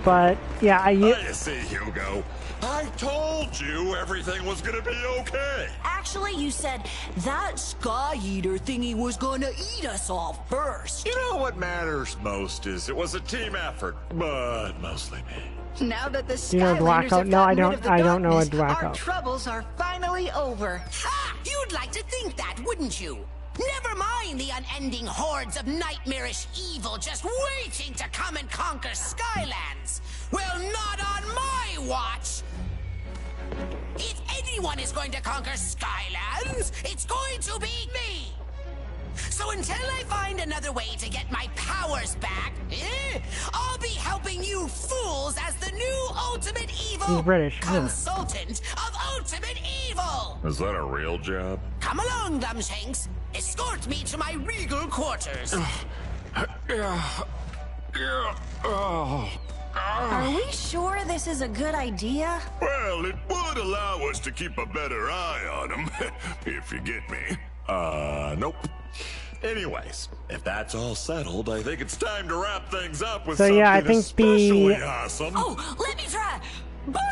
but, yeah, I see, Hugo. I told you everything was gonna be okay. Actually, you said that Sky Eater thingy was gonna eat us all first. You know what matters most is it was a team effort, but mostly me. Now that the You know Skylanders have No, I gotten rid of the don't know a darkness, our Dwacko. troubles are finally over. Ha! You'd like to think that, wouldn't you? Never mind the unending hordes of nightmarish evil just waiting to come and conquer Skylands. Well, not on my watch! If anyone is going to conquer Skylands, it's going to be me! So until I find another way to get my powers back, I'll be helping you fools as the new Ultimate Evil He's British. Consultant of Ultimate Evil! Is that a real job? Come along, Glumshanks. Escort me to my regal quarters. Are we sure this is a good idea? Well, it would allow us to keep a better eye on them, if you get me. Nope. Anyways, if that's all settled, I think it's time to wrap things up with So, something yeah, I think especially awesome. Oh, let me try.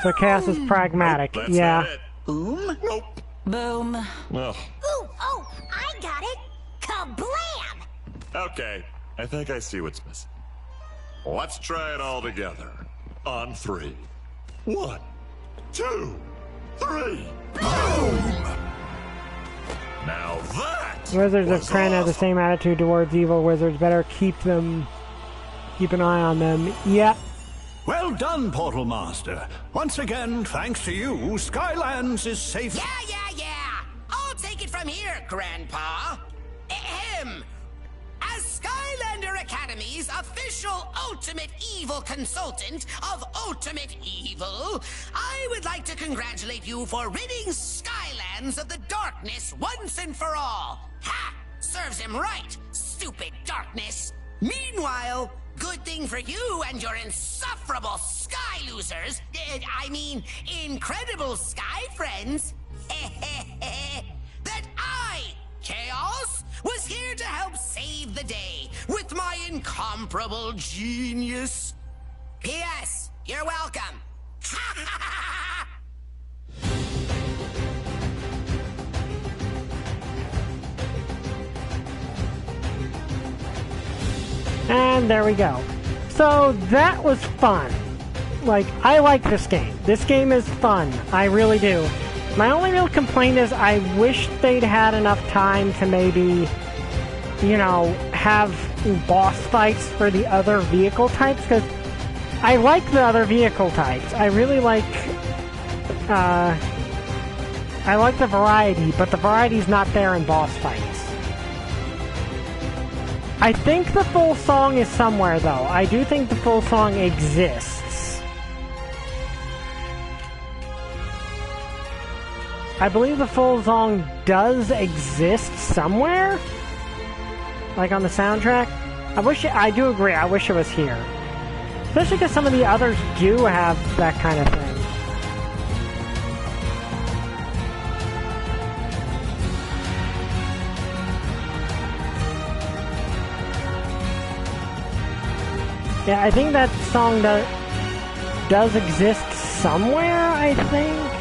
So Cass is pragmatic. Nope, yeah. not it. Boom. Nope. Boom. Well, Oh, I got it. Kablam! okay. I think I see what's missing. Let's try it all together. On 3. 1, 2, 3. Boom! Now that Wizards of was Kren have the awesome. same attitude towards evil wizards. Better keep an eye on them. Yep. Well done, Portal Master. Once again, thanks to you, Skylands is safe. Yeah. I'll take it from here, Grandpa. Ahem. As Skylander Academy's official Ultimate Evil Consultant of Ultimate Evil, I would like to congratulate you for ridding Skylands of the darkness once and for all. Ha! Serves him right, stupid darkness. Meanwhile, good thing for you and your insufferable sky losers, incredible sky friends, that I, Chaos, was here to help save the day with my incomparable genius. P.S. You're welcome. And there we go. So that was fun. Like, I like this game. This game is fun. I really do. My only real complaint is I wish they'd had enough time to maybe, you know, have boss fights for the other vehicle types, because I like the other vehicle types. I really like, I like the variety, but the variety's not there in boss fights. I think the full song is somewhere, though. I do think the full song exists. I believe the full song does exist somewhere, like on the soundtrack. I do agree, I wish it was here. Especially because some of the others do have that kind of thing. Yeah, I think that song does exist somewhere, I think.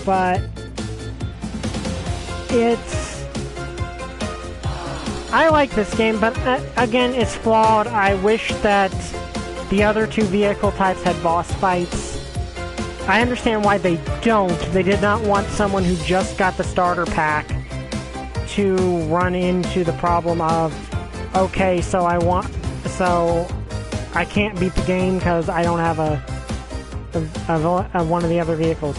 But I like this game, but again, it's flawed. I wish that the other two vehicle types had boss fights. I understand why they don't. They did not want someone who just got the starter pack to run into the problem of, okay, so I can't beat the game because I don't have one of the other vehicles.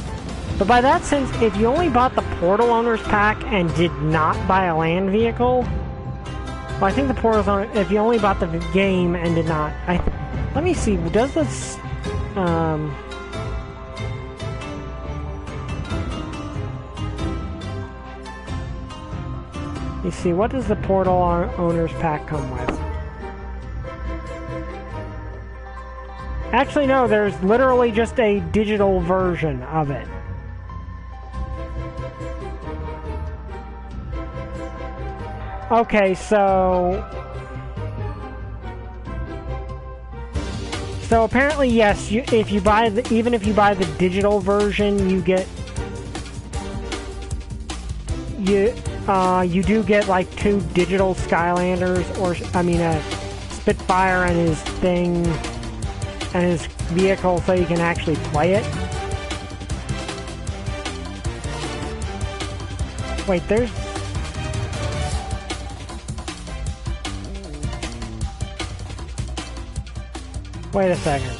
But by that sense, if you only bought the Portal Owners pack and did not buy a land vehicle, well, I think the Portal Owner, if you only bought the game and did not, let me see, does this, let's see, what does the Portal Owners pack come with? Actually, no, there's literally just a digital version of it. Okay, so apparently, yes, even if you buy the digital version, you get you do get like 2 digital Skylanders, a Spitfire and his thing and his vehicle, so you can actually play it. Wait, wait a second.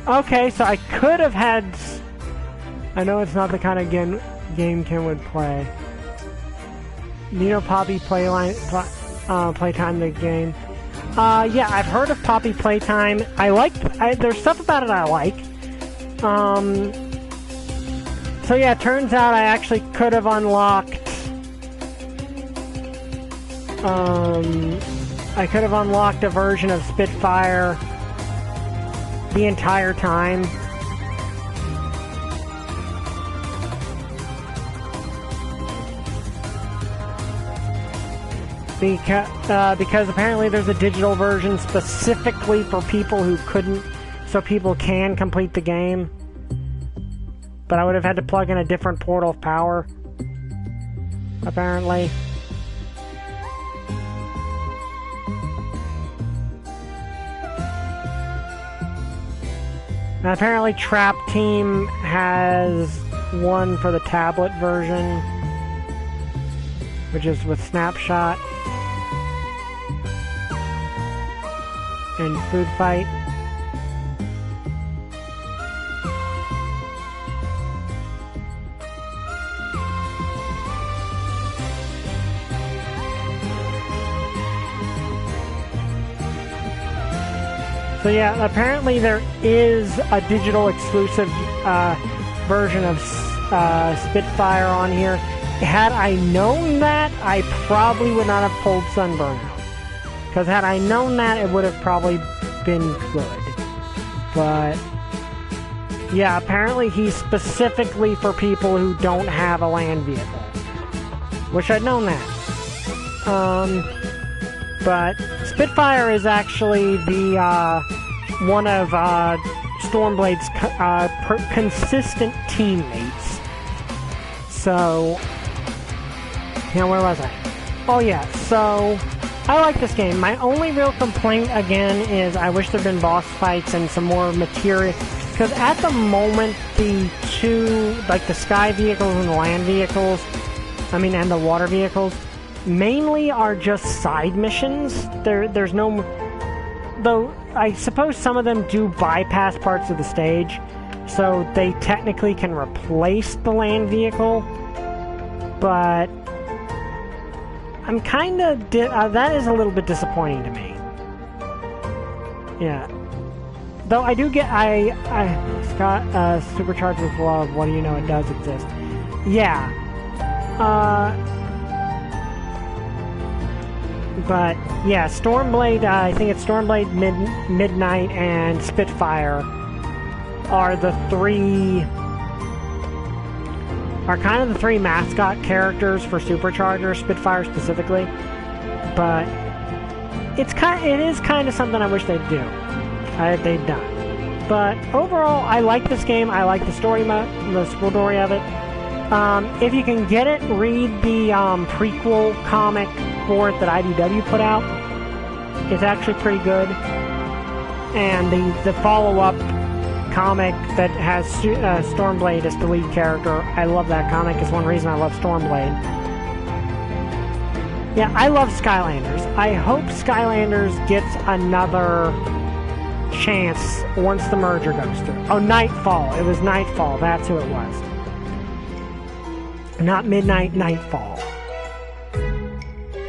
Okay, so I could have had... I know it's not the kind of game Ken would play. You know Poppy Playtime, the game? Yeah, I've heard of Poppy Playtime. There's stuff about it I like. So yeah, it turns out I actually could have unlocked... I could have unlocked a version of Spitfire the entire time. Because apparently there's a digital version specifically for people who couldn't, so people can complete the game. But I would have had to plug in a different portal of power, apparently. And apparently Trap Team has one for the tablet version, which is with Snapshot and Food Fight. So yeah, apparently there is a digital exclusive version of Spitfire on here. Had I known that, I probably would not have pulled Sunburn out. Because had I known that, it would have probably been good. But yeah, apparently he's specifically for people who don't have a land vehicle. Wish I'd known that. But Spitfire is actually the one of Stormblade's consistent teammates. So, yeah, where was I? Oh yeah, so I like this game. My only real complaint again is I wish there'd been boss fights and some more material. Because at the moment, the two, like the sky vehicles and the land vehicles, and the water vehicles, mainly are just side missions. There's no... Though, I suppose some of them do bypass parts of the stage, so they technically can replace the land vehicle, but I'm kind of... that is a little bit disappointing to me. Yeah. Though I do get... Scott, Superchargers Love, what do you know, it does exist. Yeah. But, yeah, Stormblade, I think it's Stormblade, Midnight, and Spitfire are the three... are kind of the three mascot characters for Supercharger, Spitfire specifically. But it is kind of something I wish they'd do. They'd done. But overall, I like this game. I like the story of it. If you can get it, read the prequel comic for it that IDW put out. It's actually pretty good. And the follow-up comic that has Stormblade as the lead character, I love that comic. It's one reason I love Stormblade. Yeah, I love Skylanders. I hope Skylanders gets another chance once the merger goes through. Oh, Nightfall. It was Nightfall. That's who it was. Not Midnight, Nightfall.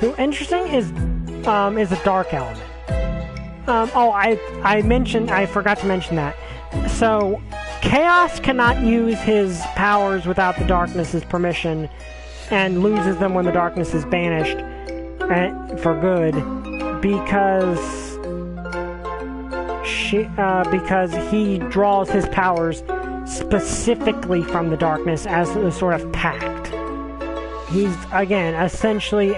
Who, interesting, is a Dark Element. I forgot to mention that. So, Chaos cannot use his powers without the Darkness's permission, and loses them when the Darkness is banished for good, because he draws his powers specifically from the Darkness as a sort of pact. He's, again, essentially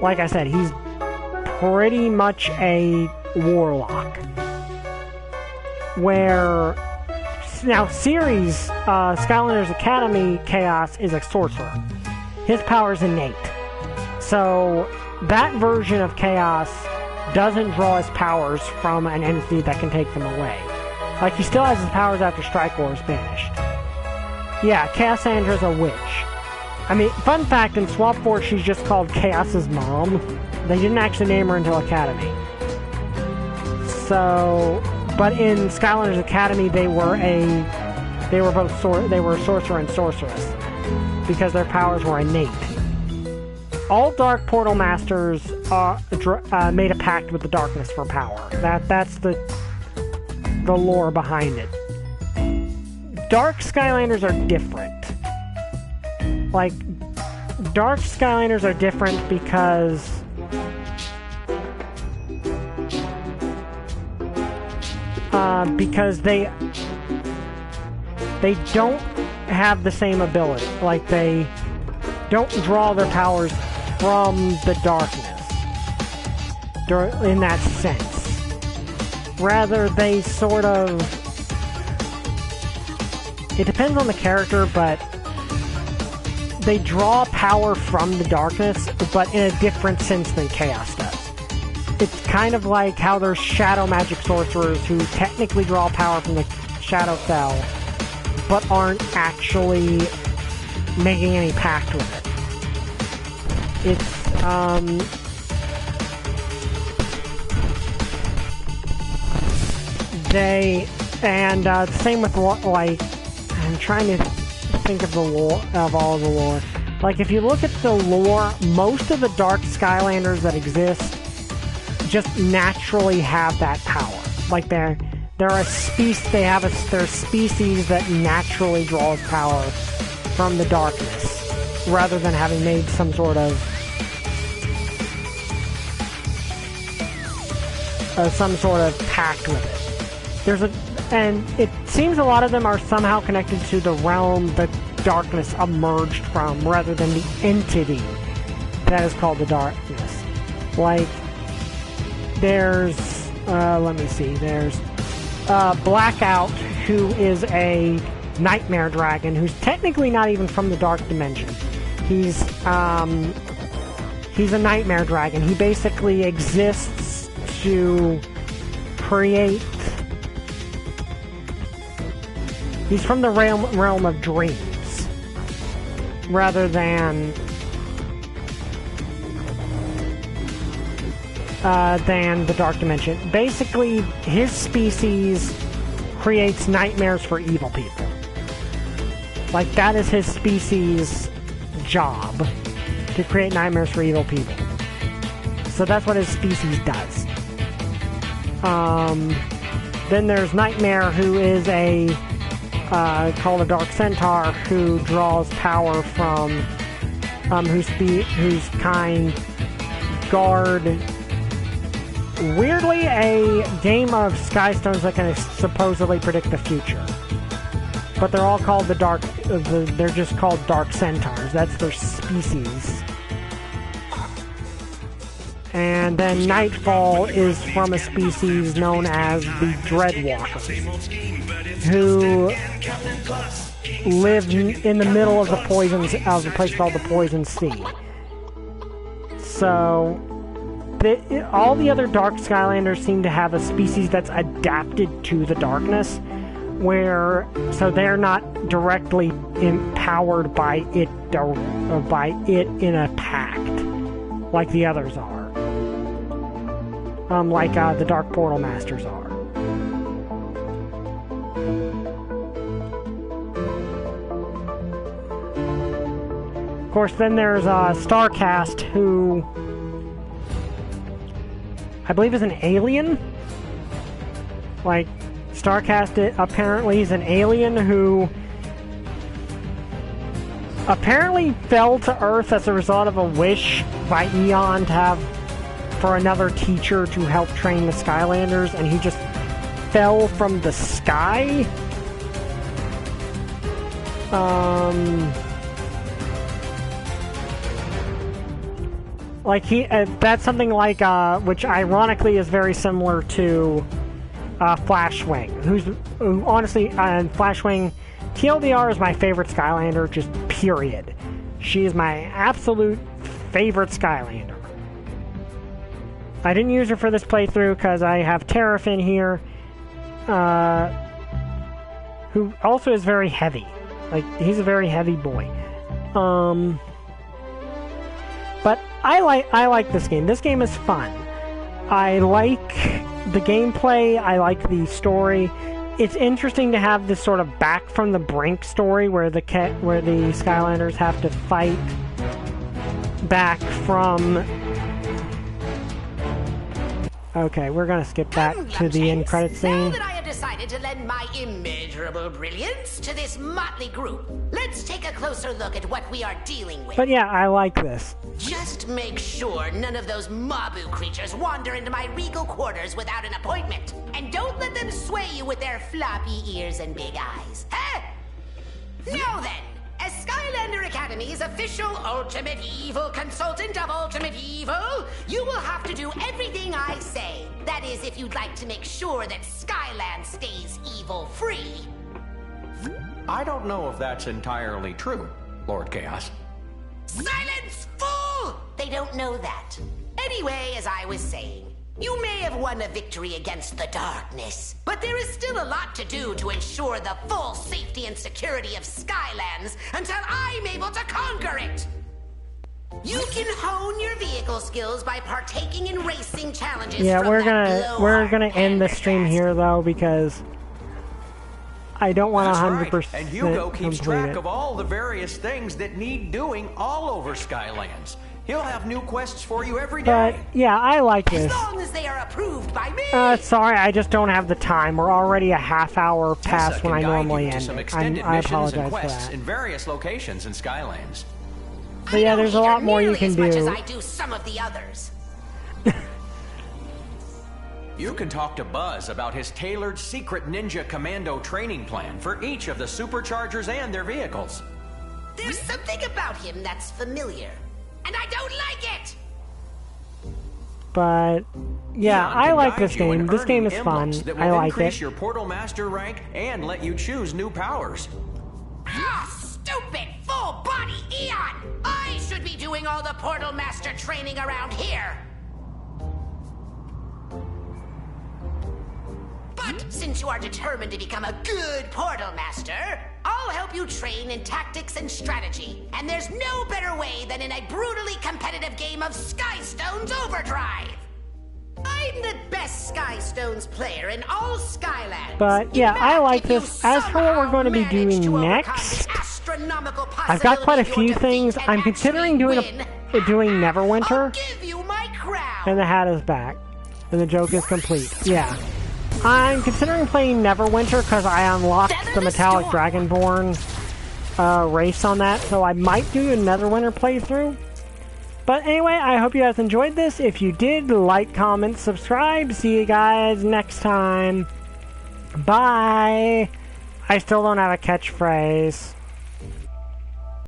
like I said, he's pretty much a warlock. Where, now, series, Skylanders Academy Chaos is a sorcerer. His power's innate. So, that version of Chaos doesn't draw his powers from an entity that can take them away. Like, he still has his powers after Strike War is banished. Yeah, Cassandra's a witch. I mean, fun fact, in Swap Force, she's just called Chaos's mom. They didn't actually name her until Academy. So, but in Skylanders Academy, they were sorcerer and sorceress, because their powers were innate. All Dark Portal Masters made a pact with the Darkness for power. That's the lore behind it. Dark Skylanders are different. Like, Dark Skylanders are different because they don't have the same ability. Like, they don't draw their powers from the Darkness in that sense. Rather, they sort of... It depends on the character, but they draw power from the Darkness, but in a different sense than Chaos does. It's kind of like how there's shadow magic sorcerers who technically draw power from the Shadow Cell, but aren't actually making any pact with it. It's, same with, like, I'm trying to think of the lore, of all the lore. Like, if you look at the lore, most of the Dark Skylanders that exist just naturally have that power. Like, they're a species, there's species that naturally draws power from the Darkness, rather than having made some sort of pact with it. And it seems a lot of them are somehow connected to the realm that Darkness emerged from, rather than the entity that is called the Darkness. Like, there's, there's Blackout, who is a nightmare dragon, who's technically not even from the Dark Dimension. He's a nightmare dragon. He basically exists to create... He's from the realm of dreams, rather than than the Dark Dimension. Basically, his species creates nightmares for evil people. Like, that is his species' job, to create nightmares for evil people. So that's what his species does. Then there's Nightmare, who is called a Dark Centaur, who draws power from, whose kind guard, weirdly, a game of Skystones that can supposedly predict the future. But they're all called they're just called Dark Centaurs. That's their species. And then Nightfall is from a species known as the Dreadwalkers, who live in the middle of a place called the Poison Sea. So, all the other Dark Skylanders seem to have a species that's adapted to the darkness, so they're not directly empowered by it in a pact like the others are. Like the Dark Portal Masters are. Of course, then there's Starcast, who I believe is an alien. Like, Starcast apparently is an alien who apparently fell to Earth as a result of a wish by Eon for another teacher to help train the Skylanders, and he just fell from the sky. That's something like, which ironically is very similar to Flashwing, who honestly, Flashwing, TLDR is my favorite Skylander, just period. She is my absolute favorite Skylander. I didn't use her for this playthrough because I have Terrafin here, who also is very heavy. Like, he's a very heavy boy. But I like this game. This game is fun. I like the gameplay. I like the story. It's interesting to have this sort of back from the brink story where the Skylanders have to fight back from. Okay, we're gonna skip back to the end credit scene. Now that I have decided to lend my immeasurable brilliance to this motley group, let's take a closer look at what we are dealing with. But yeah, I like this. Just make sure none of those Mabu creatures wander into my regal quarters without an appointment. And don't let them sway you with their floppy ears and big eyes. Huh? Now then, as Skylander Academy's official Ultimate Evil Consultant of Ultimate Evil, you will have to do everything I say. That is, if you'd like to make sure that Skyland stays evil-free. I don't know if that's entirely true, Lord Chaos. Silence, fool! They don't know that. Anyway, as I was saying, you may have won a victory against the darkness, but there is still a lot to do to ensure the full safety and security of Skylands until I'm able to conquer it. You can hone your vehicle skills by partaking in racing challenges. Yeah, we're gonna end the stream here though, because I don't want 100% right. And Hugo keeps track of all the various things that need doing all over Skylands. He'll have new quests for you every day. But yeah, I like this. As long as they are approved by me. Sorry, I just don't have the time. We're already a half hour past when I normally end it. I apologize for that. In various locations in Skylands. But yeah, there's a lot more you can do. As much as I do some of the others. You can talk to Buzz about his tailored secret ninja commando training plan for each of the Superchargers and their vehicles. There's something about him that's familiar, and I don't like it! But yeah, I like this game. This game is fun. I like it. Increase your Portal Master rank and let you choose new powers. Ah, stupid full-body Eon! I should be doing all the Portal Master training around here. But since you are determined to become a good Portal Master, I'll help you train in tactics and strategy. And there's no better way than in a brutally competitive game of Skystones Overdrive. I'm the best Skystones player in all Skylands. But yeah, I like this. As for what we're going to be doing next, I've got quite a few things. I'm considering doing Neverwinter. And the hat is back. And the joke is complete. Yeah. I'm considering playing Neverwinter because I unlocked the Metallic Dragonborn race on that, so I might do a Neverwinter playthrough. But anyway, I hope you guys enjoyed this. If you did, like, comment, subscribe. See you guys next time. Bye! I still don't have a catchphrase.